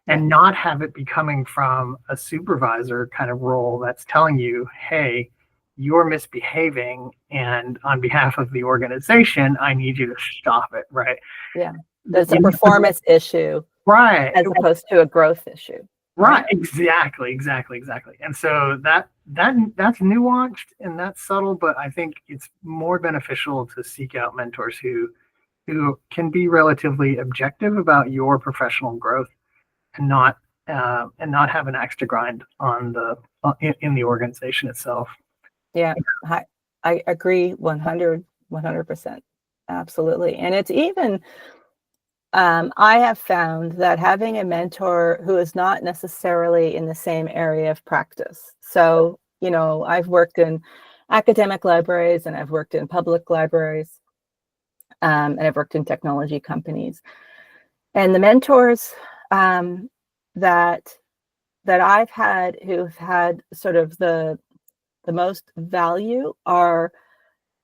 And not have it be coming from a supervisor kind of role that's telling you, hey, you're misbehaving, and on behalf of the organization, I need you to stop it, right? Yeah, that's a performance issue, right? As opposed to a growth issue. Right, exactly. And so that's nuanced and that's subtle, but I think it's more beneficial to seek out mentors who can be relatively objective about your professional growth, and not have an axe to grind on in the organization itself. Yeah, I agree 100%. Absolutely. And it's even, I have found that having a mentor who is not necessarily in the same area of practice. So, you know, I've worked in academic libraries and I've worked in public libraries. and I've worked in technology companies. And the mentors that I've had who've had sort of the most value are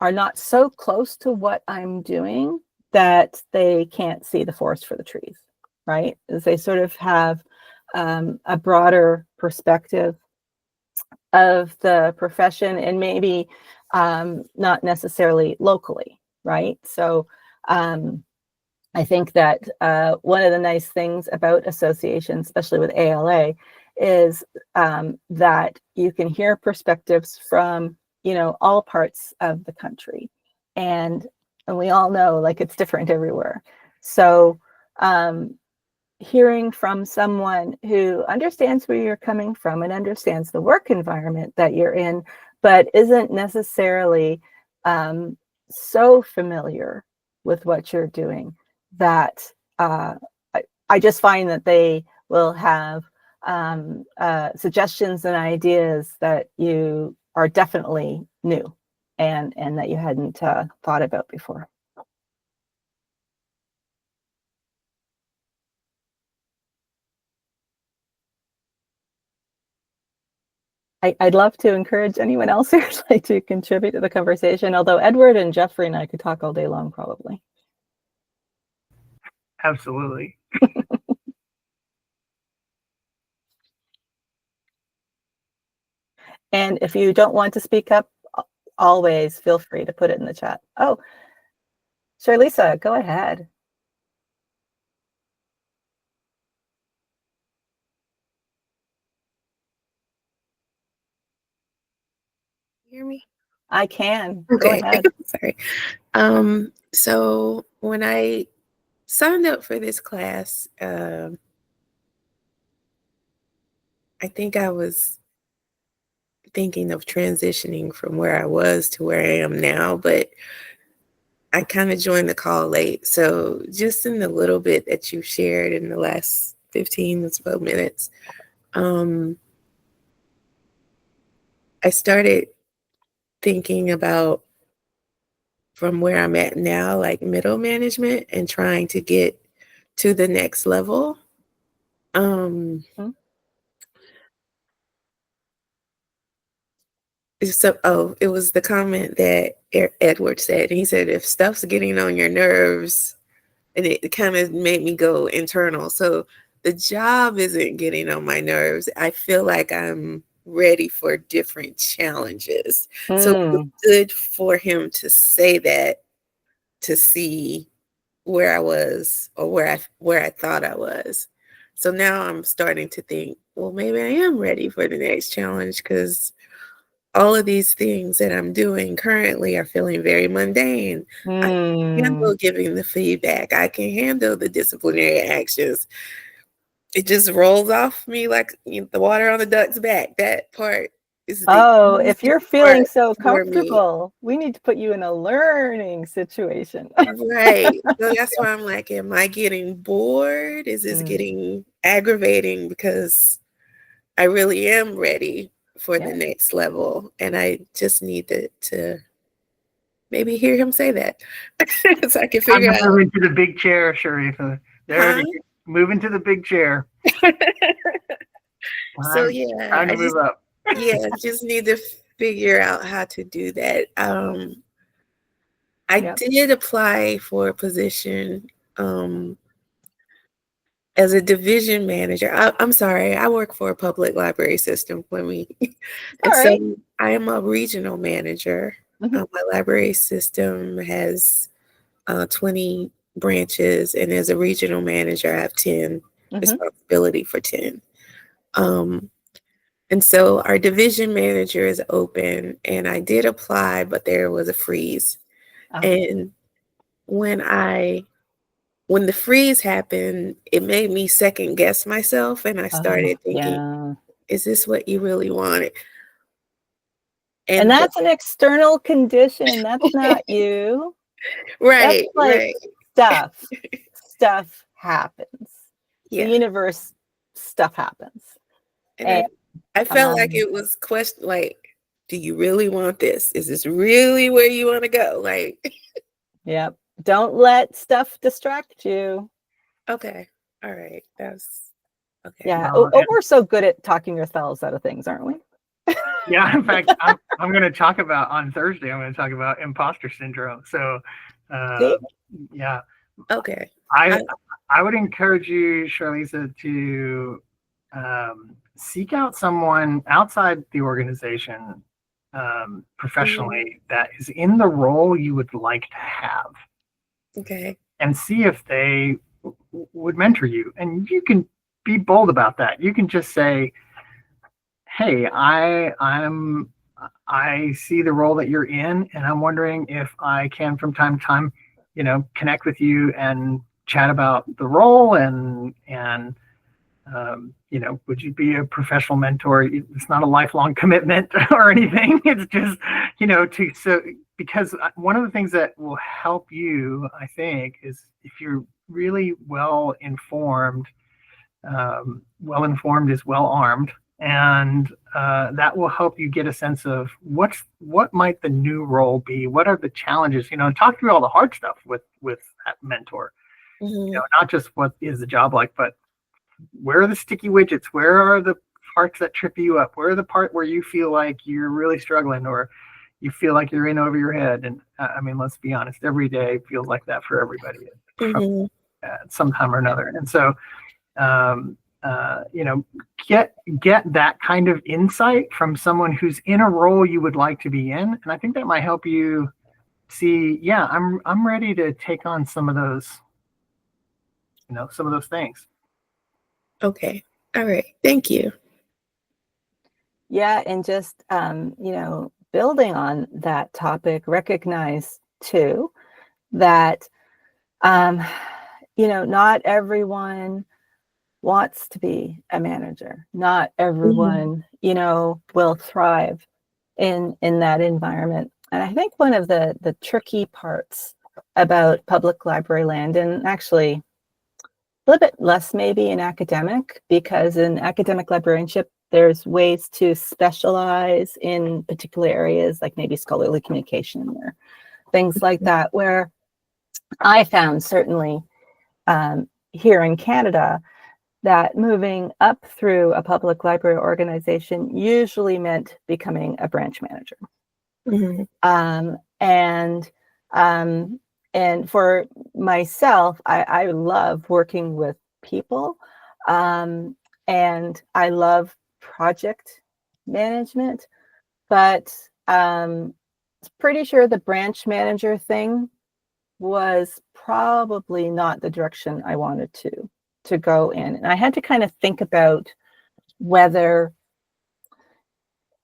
not so close to what I'm doing that they can't see the forest for the trees, right? As they sort of have a broader perspective of the profession, and maybe not necessarily locally, right? So I think that one of the nice things about associations, especially with ALA, is that you can hear perspectives from, all parts of the country, and we all know, like, it's different everywhere. So hearing from someone who understands where you're coming from and understands the work environment that you're in, but isn't necessarily so familiar with what you're doing, that I just find that they will have suggestions and ideas that you are definitely new and that you hadn't thought about before. I'd love to encourage anyone else who would like to contribute to the conversation, although Edward and Jeffrey and I could talk all day long, probably. Absolutely. And if you don't want to speak up, always feel free to put it in the chat. Oh, Charlisa, go ahead. Hear me? I can. Okay. Go ahead. Sorry. So when I signed up for this class, I think I was thinking of transitioning from where I was to where I am now, but I kind of joined the call late. So just in the little bit that you shared in the last 15 to 12 minutes, I started thinking about from where I'm at now, like middle management, and trying to get to the next level. So, it was the comment that Edward said. He said, if stuff's getting on your nerves, and it kind of made me go internal. So the job isn't getting on my nerves. I feel like I'm ready for different challenges. So it was good for him to say that, to see where I was, or where I thought I was. So now I'm starting to think, well, maybe I am ready for the next challenge, because all of these things that I'm doing currently are feeling very mundane. I can handle giving the feedback. I can handle the disciplinary actions. It just rolls off me like the water on the duck's back. That part is the if you're feeling so for me. comfortable, we need to put you in a learning situation. Right. So that's why I'm like, am I getting bored? Is this getting aggravating? Because I really am ready for the next level, and I just needed to maybe hear him say that, so I can figure out. Moving to the big chair, Sharifa. There, moving to the big chair. So yeah, time to move up. Yeah, just need to figure out how to do that. I did apply for a position as a division manager. I'm sorry, I work for a public library system. So I am a regional manager. My library system has 20 branches, and as a regional manager, I have 10 responsibility for 10. And so our division manager is open, and I did apply, but there was a freeze. And when the freeze happened, it made me second guess myself, and I started thinking, is this what you really wanted? And that's an external condition. That's not you. Right. That's like stuff happens. Yeah. The universe, stuff happens. And I felt like it was question, like, do you really want this? Is this really where you want to go? Like, Yep. don't let stuff distract you. Okay. All right. That's okay. Yeah. Well, We're so good at talking ourselves out of things, aren't we? yeah, in fact, I'm going to talk about on Thursday. I'm going to talk about imposter syndrome. So, See? yeah, Okay. I would encourage you, Charliza, to seek out someone outside the organization professionally that is in the role you would like to have, Okay. and see if they would mentor you. And you can be bold about that. You can just say, hey, I see the role that you're in, and I'm wondering if I can from time to time, connect with you and chat about the role and would you be a professional mentor? It's not a lifelong commitment or anything. It's just, because one of the things that will help you, I think, is if you're really well informed is well armed, and that will help you get a sense of what might the new role be, what are the challenges, and talk through all the hard stuff with that mentor. Not just what is the job like, but where are the sticky widgets, where are the parts that trip you up, where are the part where you feel like you're really struggling, or you feel like you're in over your head. And I mean, let's be honest, every day feels like that for everybody at some time or another. And so get that kind of insight from someone who's in a role you would like to be in, and I think that might help you see, I'm ready to take on some of those things. Okay. All right. Thank you. Yeah, and just building on that topic, recognize too that not everyone wants to be a manager. Not everyone, will thrive in that environment. And I think one of the tricky parts about public library land, and actually a little bit less maybe in academic, because in academic librarianship, there's ways to specialize in particular areas, like maybe scholarly communication or things like that, where I found certainly here in Canada that moving up through a public library organization usually meant becoming a branch manager. And for myself, I love working with people, and I love project management, but pretty sure the branch manager thing was probably not the direction I wanted to go in. And I had to kind of think about whether,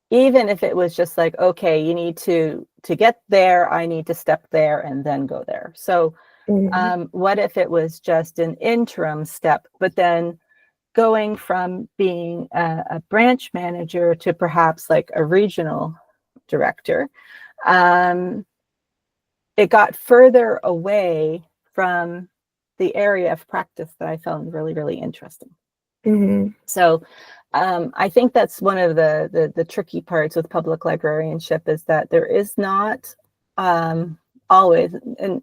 even if it was just like, okay, you need to get there, I need to step there and then go there. So what if it was just an interim step, but then going from being a branch manager to perhaps like a regional director, it got further away from the area of practice that I found really, really interesting. So I think that's one of the tricky parts with public librarianship, is that there is not always, and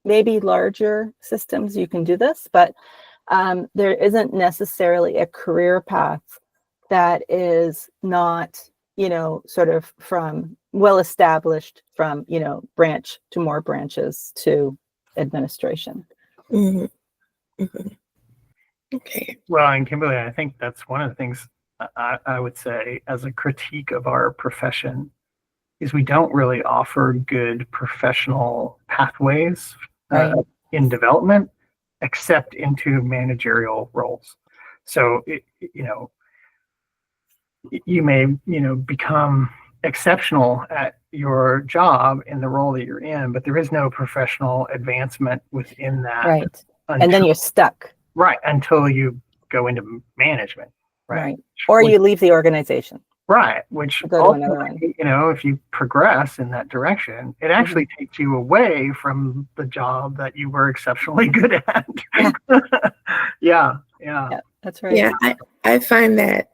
maybe larger systems you can do this, but there isn't necessarily a career path that is not, sort of from well established from, branch to more branches to administration. Okay. Well, and Kimberly, I think that's one of the things I would say as a critique of our profession is we don't really offer good professional pathways in development, except into managerial roles. So, you may, become exceptional at your job in the role that you're in, but there is no professional advancement within that. Right. And then you're stuck. Right. Until you go into management. Right. Or you leave the organization. Right. Which, go to another one. If you progress in that direction, it actually takes you away from the job that you were exceptionally good at. Yeah. That's right. Yeah. I find that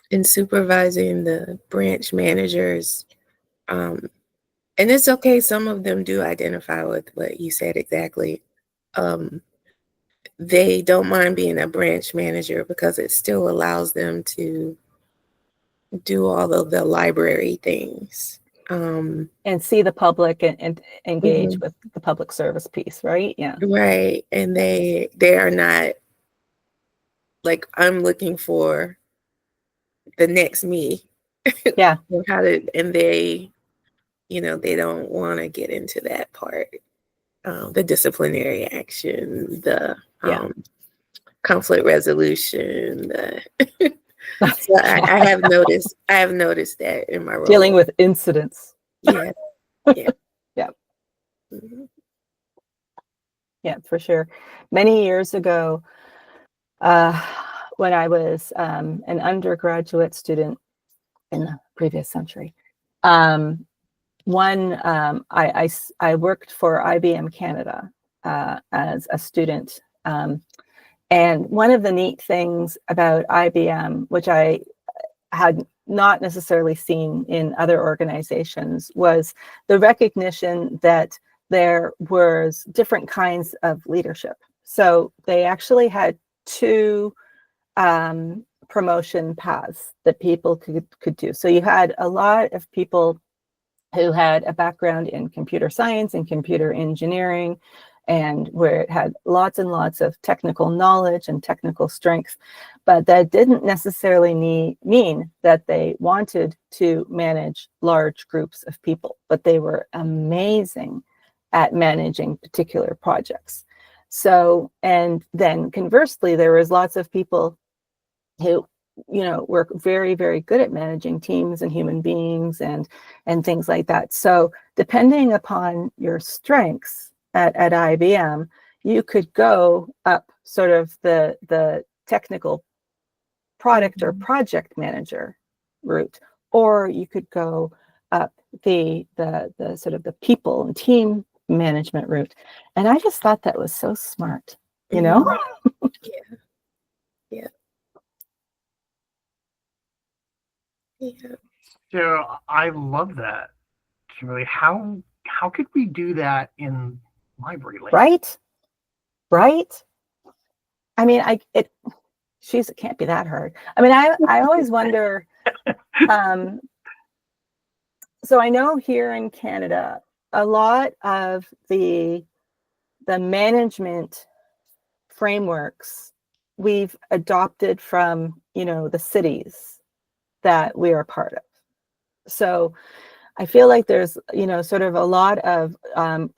in supervising the branch managers, And it's okay. Some of them do identify with what you said exactly. They don't mind being a branch manager because it still allows them to do all of the library things. And see the public and engage Mhm. with the public service piece, right? Yeah. Right. And they are not like, I'm looking for the next me. Yeah. And they, they don't want to get into that part. The disciplinary action, the Yeah. conflict resolution. So I have noticed that in my role. Dealing with incidents. Yeah. Yeah. Yeah. Mhm. Yeah, for sure. Many years ago, when I was an undergraduate student in the previous century, I worked for IBM Canada as a student. And one of the neat things about IBM, which I had not necessarily seen in other organizations, was the recognition that there was different kinds of leadership. So they actually had two promotion paths that people could do. So you had a lot of people who had a background in computer science and computer engineering, and where it had lots and lots of technical knowledge and technical strength, but that didn't necessarily mean that they wanted to manage large groups of people, but they were amazing at managing particular projects. So, and then conversely, there was lots of people who were very, very good at managing teams and human beings and things like that. So depending upon your strengths at IBM, you could go up sort of the technical product or project manager route, or you could go up the sort of the people and team management route. And I just thought that was so smart, Yeah. Yeah. Yeah. So I love that, Kimberly. How could we do that in library land? Right. I mean, it can't be that hard. I mean, I always wonder. So I know here in Canada, a lot of the management frameworks we've adopted from the cities that we are part of. So I feel like there's sort of a lot of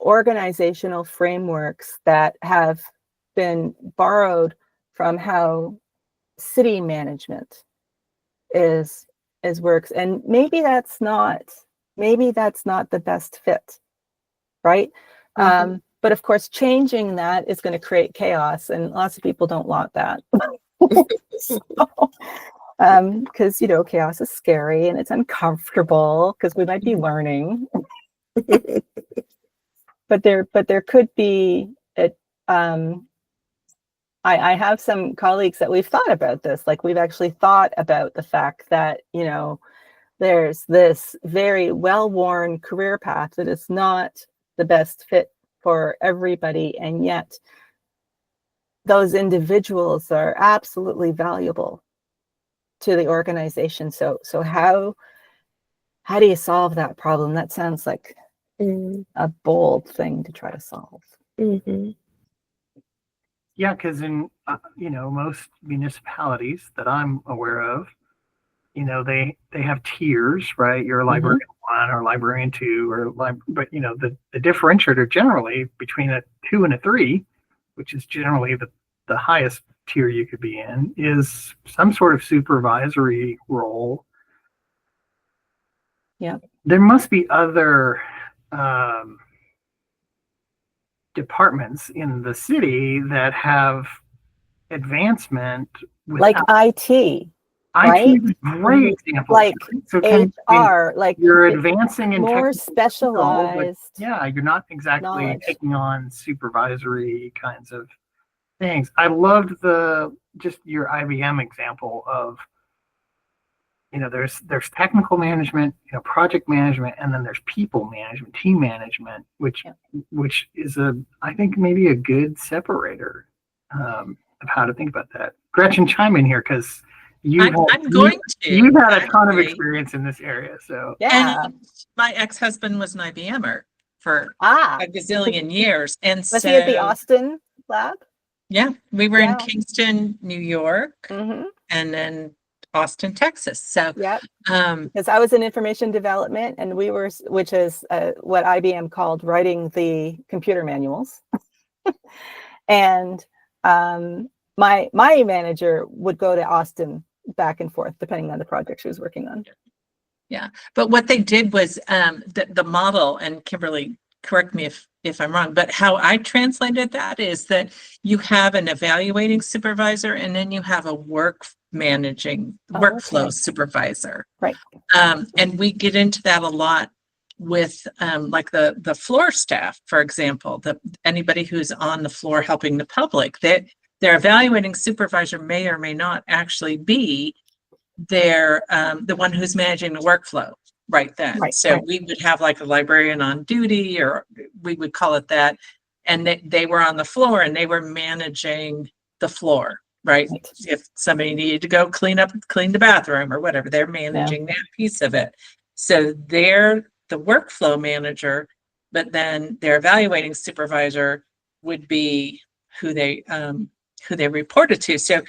organizational frameworks that have been borrowed from how city management is works, and maybe that's not the best fit, right? But of course, changing that is going to create chaos, and lots of people don't want that. Because chaos is scary and it's uncomfortable because we might be learning. but there could be it. I have some colleagues that we've thought about this. Like, we've actually thought about the fact that there's this very well-worn career path that is not the best fit for everybody, and yet those individuals are absolutely valuable to the organization. So how do you solve that problem? That sounds like a bold thing to try to solve. Mm-hmm. Yeah, because in most municipalities that I'm aware of, they have tiers, right? You're a librarian 1 or librarian 2, or but the differentiator generally between a 2 and a 3, which is generally the highest tier you could be in, is some sort of supervisory role. Yeah, there must be other departments in the city that have advancement like IT. Right? IT is a great example. Like so HR, like you're advancing in more technical specialized. skill, but you're not exactly knowledge. taking on supervisory kinds of things. I loved just your IBM example of there's technical management, project management, and then there's people management, team management, which is I think maybe a good separator of how to think about that. Gretchen, chime in here because you've had a ton of experience in this area. So Yeah. And my ex-husband was an IBMer for Ah, a gazillion years. And was he at the Austin lab? yeah, we were in Yeah. Kingston, New York, Mm-hmm. and then Austin, Texas. So Yeah. Because I was in information development, and we were, which is what IBM called writing the computer manuals. And my manager would go to Austin back and forth depending on the project she was working on. yeah, but what they did was the model, and Kimberly, correct me if I'm wrong, but how I translated that is that you have an evaluating supervisor and then you have a workflow Okay. supervisor. Right. And we get into that a lot with like the floor staff, for example, anybody who's on the floor helping the public, that their evaluating supervisor may or may not actually be the one who's managing the workflow right then. Right, So right. we would have like a librarian on duty, or we would call it that. And they were on the floor and they were managing the floor, right? Right. If somebody needed to go clean the bathroom or whatever, they're managing that piece of it. So they're the workflow manager, but then their evaluating supervisor would be who they reported to. So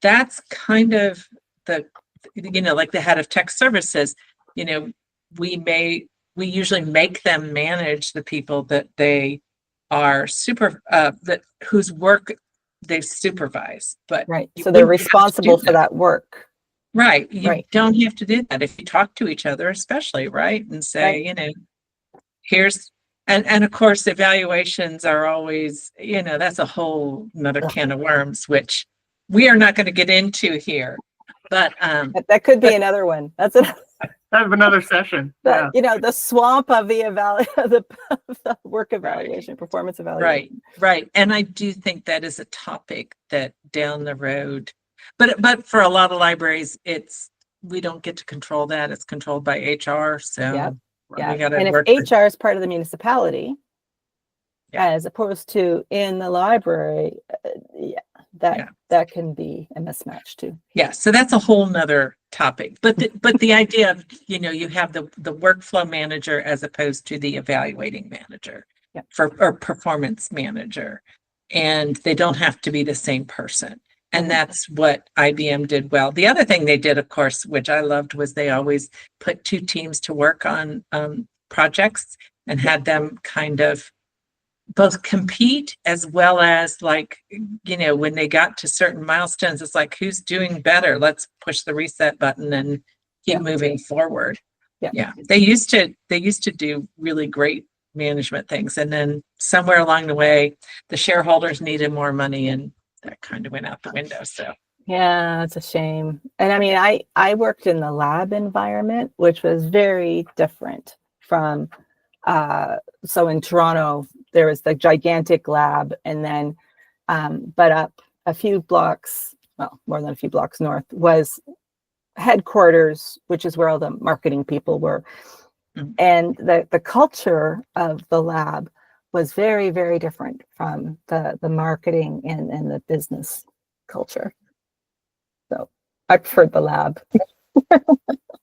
that's kind of like the head of tech services, we usually make them manage the people that they are whose work they supervise. But Right. So they're responsible for that work. Right. You Right. don't have to do that if you talk to each other, especially, right? And say, here's, and of course, evaluations are always, that's a whole another can of worms, which we are not going to get into here. But that could be another one. That's another session. The swamp of the work evaluation, performance evaluation. Right. And I do think that is a topic that down the road, but for a lot of libraries, we don't get to control that. It's controlled by HR. So yeah. We got to and work. If HR is part of the municipality, Yeah. as opposed to in the library, that can be a mismatch too. Yeah, so that's a whole nother topic. But the idea of, you have the workflow manager as opposed to the evaluating manager or performance manager. And they don't have to be the same person. And that's what IBM did well. The other thing they did, of course, which I loved, was they always put two teams to work on projects and had them kind of both compete as well as when they got to certain milestones, it's like, who's doing better? Let's push the reset button and keep moving forward. Yeah. They used to do really great management things. And then somewhere along the way, the shareholders needed more money and that kind of went out the window. So yeah, it's a shame. And I mean, I worked in the lab environment, which was very different from so in Toronto, there was the gigantic lab, and then but up a few blocks, well, more than a few blocks north, was headquarters, which is where all the marketing people were. And the culture of the lab was very, very different from the marketing and the business culture. So I preferred the lab.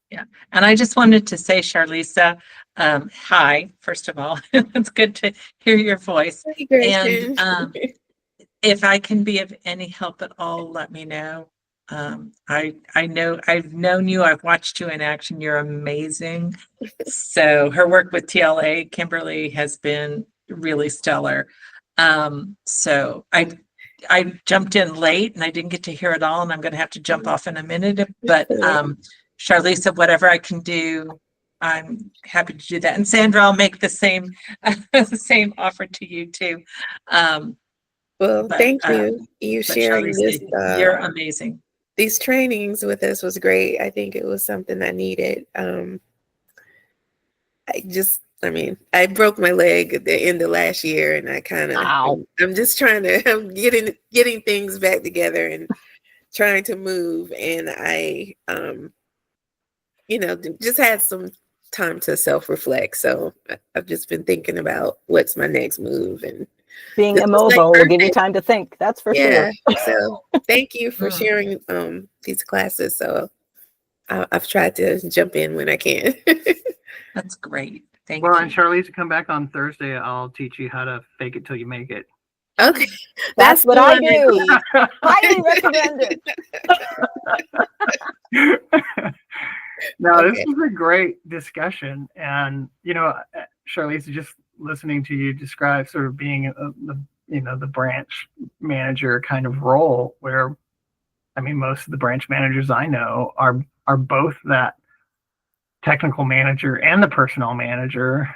Yeah. And I just wanted to say, Charlisa, hi, first of all. It's good to hear your voice. And if I can be of any help at all, let me know. I know I've known you, I've watched you in action. You're amazing. So her work with TLA, Kimberly, has been really stellar. So I jumped in late and I didn't get to hear it all, and I'm going to have to jump off in a minute. But Charlisa, whatever I can do, I'm happy to do that. And Sandra, I'll make the same offer to you too. Thank you. You sharing Charlisa, this. You're amazing. These trainings with us was great. I think it was something I needed. I broke my leg at the end of last year, and I kind of, I'm just trying to, I'm getting things back together and trying to move. And just had some time to self-reflect. So I've just been thinking about what's my next move, and Being this was, like, immobile will give you perfect. time to think. That's for Yeah. sure. So thank you for sharing these classes. So I've tried to jump in when I can. That's great. Thank Well, you. and Charlize, to come back on Thursday, I'll teach you how to fake it till you make it. Okay. That's what the I one do. need. Highly recommended. No, this Okay. was a great discussion, and Charlize, just listening to you describe sort of being the branch manager kind of role, where I mean, most of the branch managers I know are both that technical manager and the personnel manager,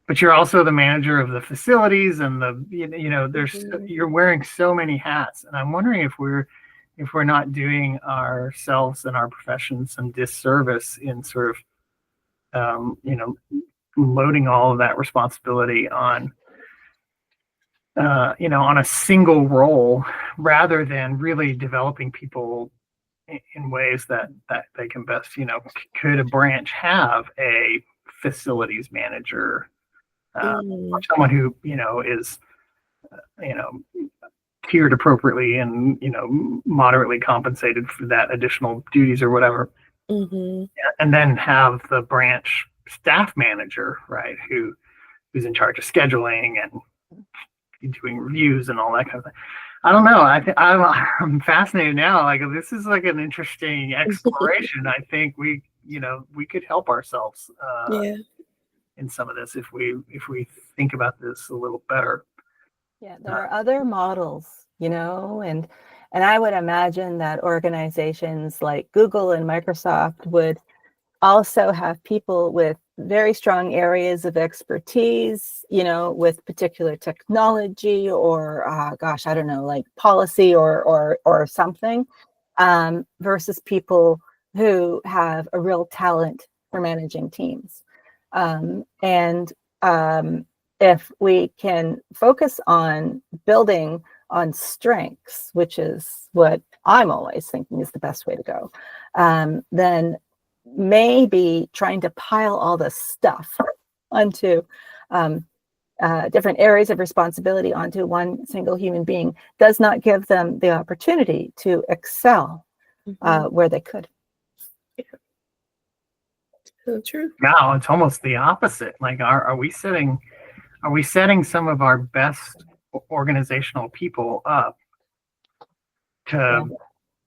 but you're also the manager of the facilities and there's you're wearing so many hats, and I'm wondering if we're not doing ourselves and our profession some disservice in sort of loading all of that responsibility on on a single role, rather than really developing people in ways that they can best, could a branch have a facilities manager, or someone who is tiered appropriately and moderately compensated for that additional duties or whatever, and then have the branch staff manager, right, who's in charge of scheduling and doing reviews and all that kind of thing. I don't know. I'm fascinated now. Like, this is like an interesting exploration. I think we could help ourselves in some of this if we think about this a little better. Yeah, there are other models, and I would imagine that organizations like Google and Microsoft would also have people with very strong areas of expertise, with particular technology or, I don't know, like policy or something, versus people who have a real talent for managing teams. If we can focus on building on strengths, which is what I'm always thinking is the best way to go, then maybe trying to pile all this stuff onto different areas of responsibility onto one single human being does not give them the opportunity to excel where they could. So true. Now it's almost the opposite. Like, are we setting some of our best organizational people up to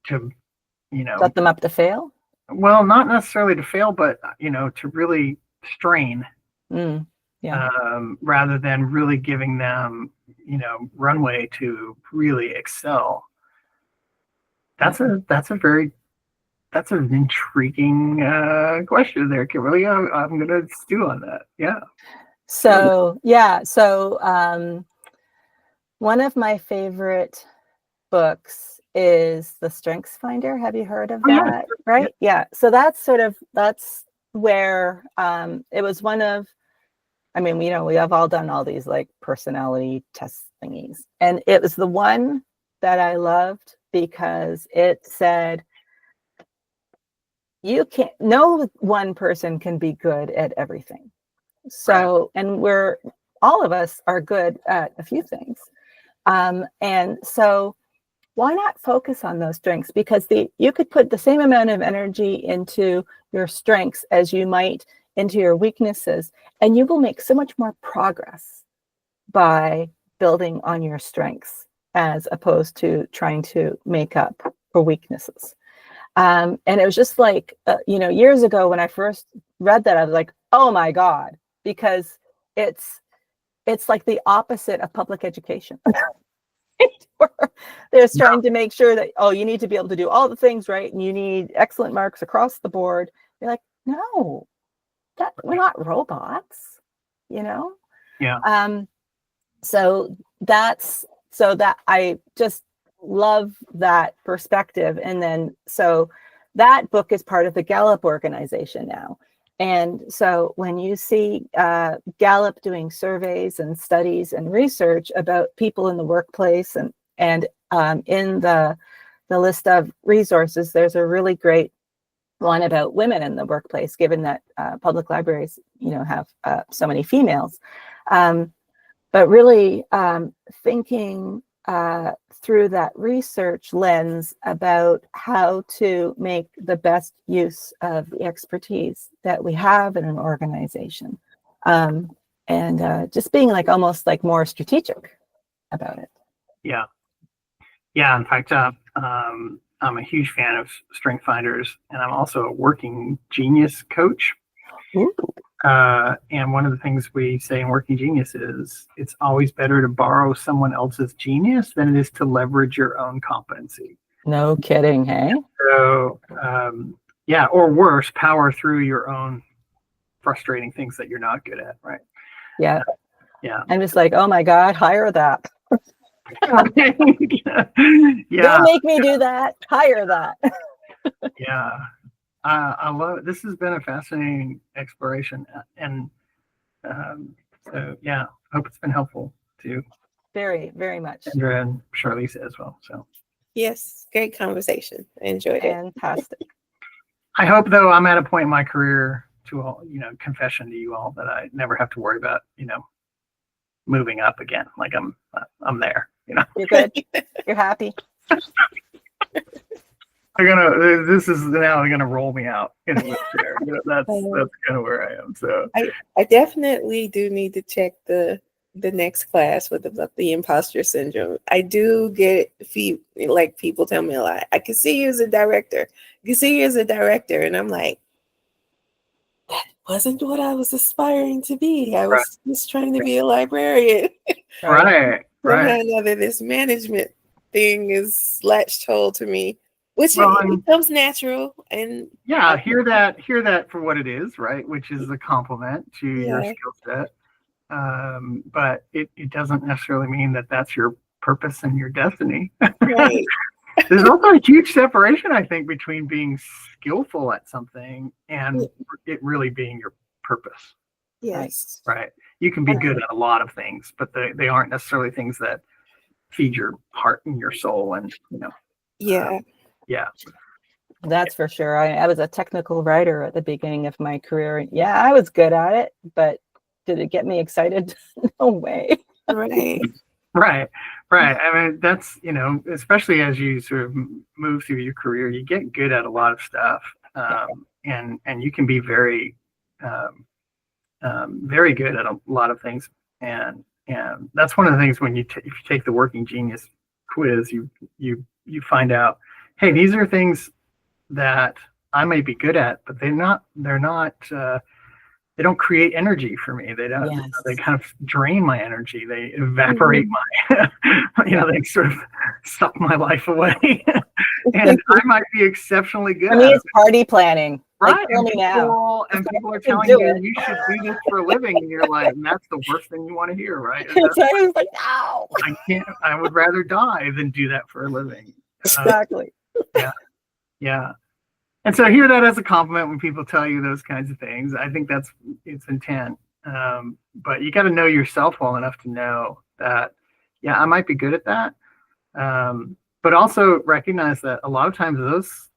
Set them up to fail? Well, not necessarily to fail, but to really strain, rather than really giving them runway to really excel. That's an intriguing question there, Kimberly. I'm gonna stew on that. Yeah. So one of my favorite books is The Strengths Finder. Have you heard of that? Yeah. Right? Yeah. So that's where it was one of, I mean, we have all done all these like personality test thingies, and it was the one that I loved because it said no one person can be good at everything. So, and all of us are good at a few things. And so why not focus on those strengths? Because you could put the same amount of energy into your strengths as you might into your weaknesses, and you will make so much more progress by building on your strengths as opposed to trying to make up for weaknesses. And it was just like, years ago when I first read that, I was like, oh my God, because it's like the opposite of public education. They're trying to make sure that, you need to be able to do all the things right, and you need excellent marks across the board. You're like, no, we're not robots, Yeah. So that I just love that perspective. And then so that book is part of the Gallup organization now. And so when you see Gallup doing surveys and studies and research about people in the workplace, and in the list of resources, there's a really great one about women in the workplace, given that public libraries, have so many females. But really thinking through that research lens about how to make the best use of the expertise that we have in an organization, and just being almost more strategic about it. Yeah. In fact, I'm a huge fan of Strength Finders, and I'm also a working genius coach. Ooh. And one of the things we say in Working Genius is it's always better to borrow someone else's genius than it is to leverage your own competency. No kidding, hey? So, or worse, power through your own frustrating things that you're not good at, right? Yeah. Yeah. I'm just oh my God, hire that. Yeah. Don't make me do that. Hire that. Yeah. I love it. This has been a fascinating exploration, and so yeah, hope it's been helpful to Very, very much. Sandra and Charlize as well. So Yes, great conversation. I enjoyed it. Fantastic. I hope, though, I'm at a point in my career to all, confession to you all, that I never have to worry about, moving up again. I'm there, You're good. You're happy. This is now gonna roll me out in a wheelchair. That's kind of where I am. So I definitely do need to check the next class with the imposter syndrome. I do get people tell me a lot. I can see you as a director. And I'm like, that wasn't what I was aspiring to be. I was just trying to be a librarian. Right. Somehow or another, this management thing is latched hold to me, which it comes natural. And hear that for what it is, right? Which is a compliment to your skill set. But it doesn't necessarily mean that that's your purpose and your destiny. Right. There's also a huge separation, I think, between being skillful at something and it really being your purpose. Yes. Right. You can be good at a lot of things, but they aren't necessarily things that feed your heart and your soul. And, Yeah. That's for sure. I was a technical writer at the beginning of my career. Yeah, I was good at it, but did it get me excited? No way. Right. Right. I mean, that's, especially as you sort of move through your career, you get good at a lot of stuff. And you can be very, very good at a lot of things. And that's one of the things when if you take the Working Genius quiz, you find out, hey, these are things that I may be good at, but they're not, they don't create energy for me. They don't, they kind of drain my energy. They evaporate my, they sort of suck my life away. And I might be exceptionally good at it. It's party planning. Right. Tell me now. And people are telling you should do this for a living. And you're like, and that's the worst thing you want to hear, right? I was like, no. I would rather die than do that for a living. Exactly. Yeah. And so I hear that as a compliment when people tell you those kinds of things. I think it's intent. But you got to know yourself well enough to know that, I might be good at that. But also recognize that a lot of times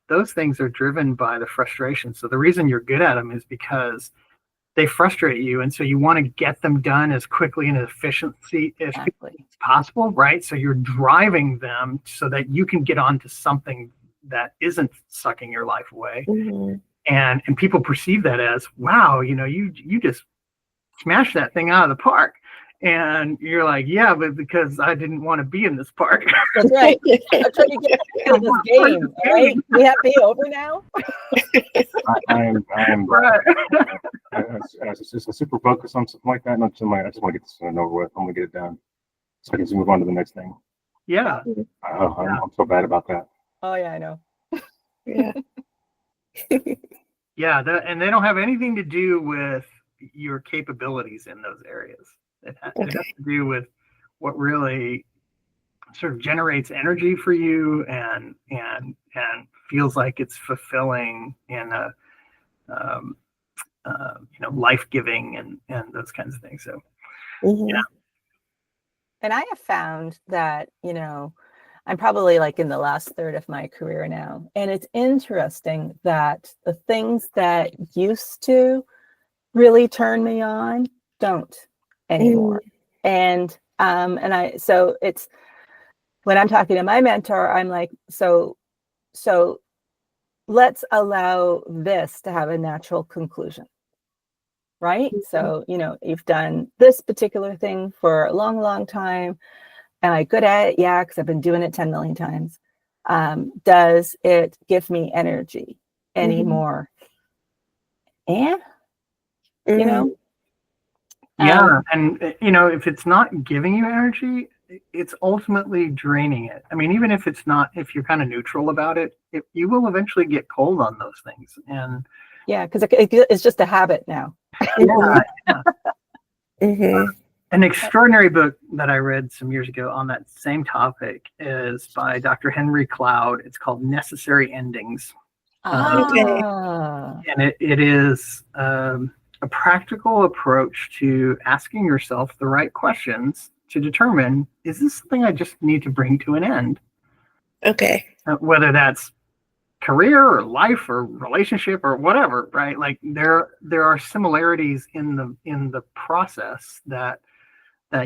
those things are driven by the frustration. So the reason you're good at them is because they frustrate you. And so you want to get them done as quickly and as efficiently as possible, right? So you're driving them so that you can get on to something that isn't sucking your life away. Mm-hmm. And people perceive that as, wow, you just smashed that thing out of the park. And you're like, yeah, but because I didn't want to be in this park. That's right. I'm trying to get into this game. All right? We have to be over now. I am Right. Just a super focus on something like that. Not something I just want to get this over with. I'm gonna get it done so I can move on to the next thing. Yeah. I'm so bad about that. Oh yeah, I know. Yeah. And they don't have anything to do with your capabilities in those areas. It has to do with what really sort of generates energy for you and feels like it's fulfilling and life-giving and those kinds of things. So Mm-hmm. And I have found that, I'm probably like in the last third of my career now. And it's interesting that the things that used to really turn me on don't anymore. And so it's when I'm talking to my mentor, I'm like, so let's allow this to have a natural conclusion. Right? So, you've done this particular thing for a long, long time. Am I good at it? Yeah, because I've been doing it 10 million times. Does it give me energy anymore? And, Yeah. And, if it's not giving you energy, it's ultimately draining it. I mean, even if if you're kind of neutral about it, you will eventually get cold on those things. And yeah, because it's just a habit now. An extraordinary book that I read some years ago on that same topic is by Dr. Henry Cloud. It's called Necessary Endings. And it is a practical approach to asking yourself the right questions to determine, is this something I just need to bring to an end? Okay. Whether that's career or life or relationship or whatever, right? Like there are similarities in the process that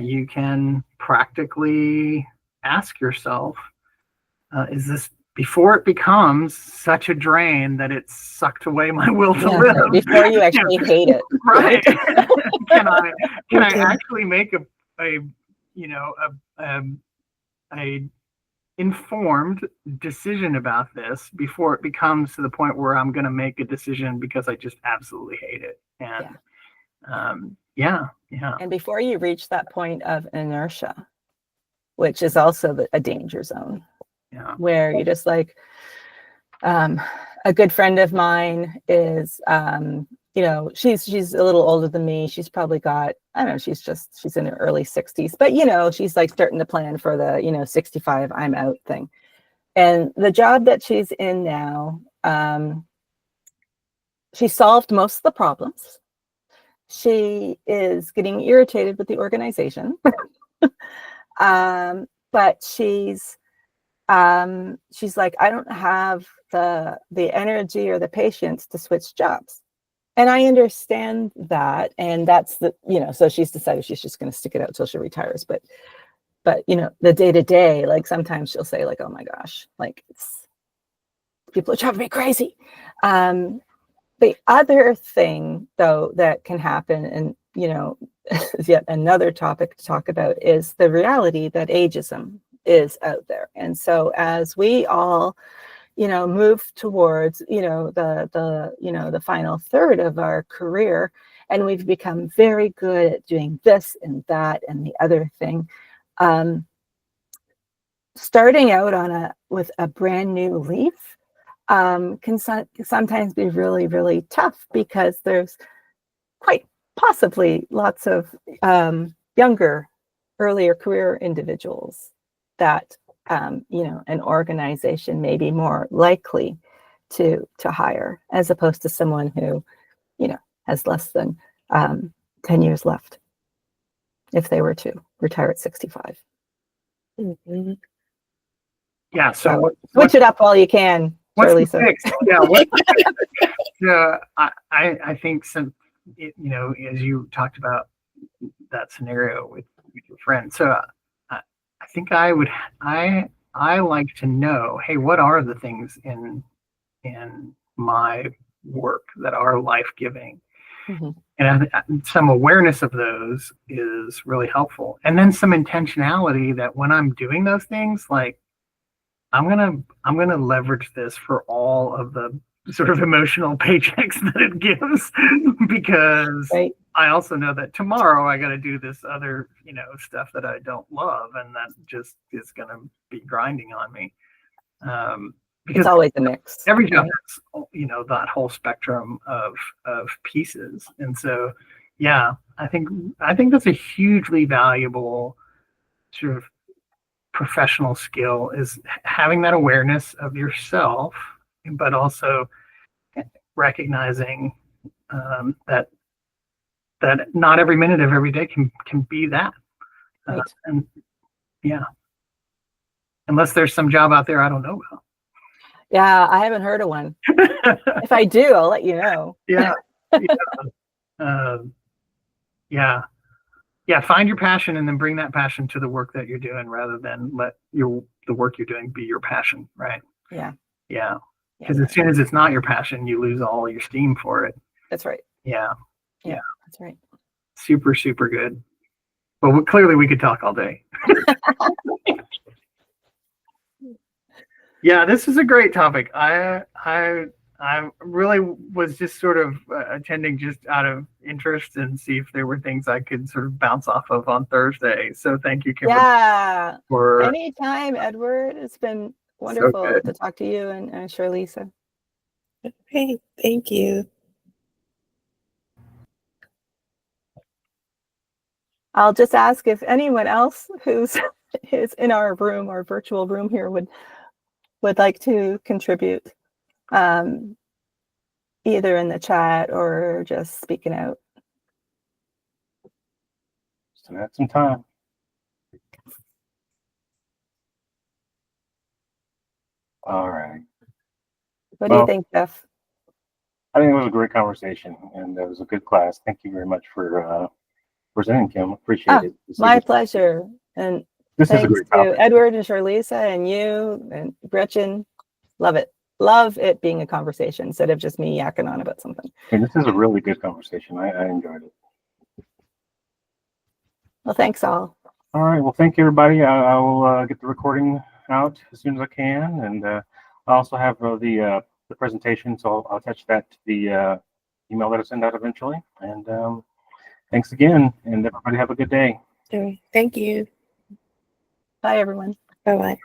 you can practically ask yourself, is this, before it becomes such a drain that it's sucked away my will to live? Before you actually hate it. Right. Can I actually make a informed decision about this before it becomes to the point where I'm going to make a decision because I just absolutely hate it? And yeah. And before you reach that point of inertia, which is also a danger zone, where you're just like, a good friend of mine is, she's a little older than me. She's probably got, I don't know, she's in her early 60s, but she's like starting to plan for the, 65, I'm out thing. And the job that she's in now, she solved most of the problems. She is getting irritated with the organization, but she's like, I don't have the energy or the patience to switch jobs. And I understand that. And that's so she's decided she's just going to stick it out until she retires. But the day to day, like sometimes she'll say like, oh my gosh, like people are driving me crazy. The other thing though, that can happen, and, is yet another topic to talk about, is the reality that ageism is out there. And so as we all, move towards, the final third of our career, and we've become very good at doing this and that and the other thing, starting out with a brand new leaf can sometimes be really, really tough, because there's quite possibly lots of younger, earlier career individuals that an organization may be more likely to hire, as opposed to someone who has less than 10 years left, if they were to retire at 65. Yeah. So switch it up while you can. What's the Lisa. fix? Yeah. I think as you talked about that scenario with your friend. So I think I like to know, hey, what are the things in my work that are life-giving? Mm-hmm. And some awareness of those is really helpful. And then some intentionality that when I'm doing those things, like I'm gonna leverage this for all of the sort of emotional paychecks that it gives, because right. I also know that tomorrow I got to do this other, stuff that I don't love, and that just is going to be grinding on me. Because it's always a mix. Every job has, that whole spectrum of pieces, and so yeah, I think that's a hugely valuable sort of professional skill, is having that awareness of yourself, but also recognizing that not every minute of every day can be that. Right. And yeah. unless there's some job out there I don't know Yeah, I haven't heard of one. about. If I do, I'll let you know. Yeah. Yeah. Yeah. Find your passion and then bring that passion to the work that you're doing rather than let the work you're doing be your passion. Right. Yeah. Yeah. Because as soon as it's not your passion, you lose all your steam for it. That's right. Yeah. Yeah. That's right. Super, super good. But clearly we could talk all day. Yeah, this is a great topic. I really was just sort of attending just out of interest and see if there were things I could sort of bounce off of on Thursday. So thank you, Kimberly. Yeah. For Anytime, Edward. It's been wonderful to talk to you and Charlisa. Hey, thank you. I'll just ask if anyone else who's is in our room or virtual room here would like to contribute, either in the chat or just speaking out. So that's some time. All right. What do you think, Jeff? I think it was a great conversation and it was a good class. Thank you very much for presenting, Kim. Appreciate it. My pleasure. And this is a thanks great to topic. Edward and Charlisa and you and Gretchen. Love it. Love it being a conversation instead of just me yakking on about something. And this is a really good conversation. I enjoyed it. Well, thanks all. All right. Well, thank you, everybody. I will get the recording out as soon as I can. And I also have the presentation, so I'll attach that to the email that I send out eventually. And thanks again, and everybody have a good day. Thank you. Bye, everyone. Bye-bye.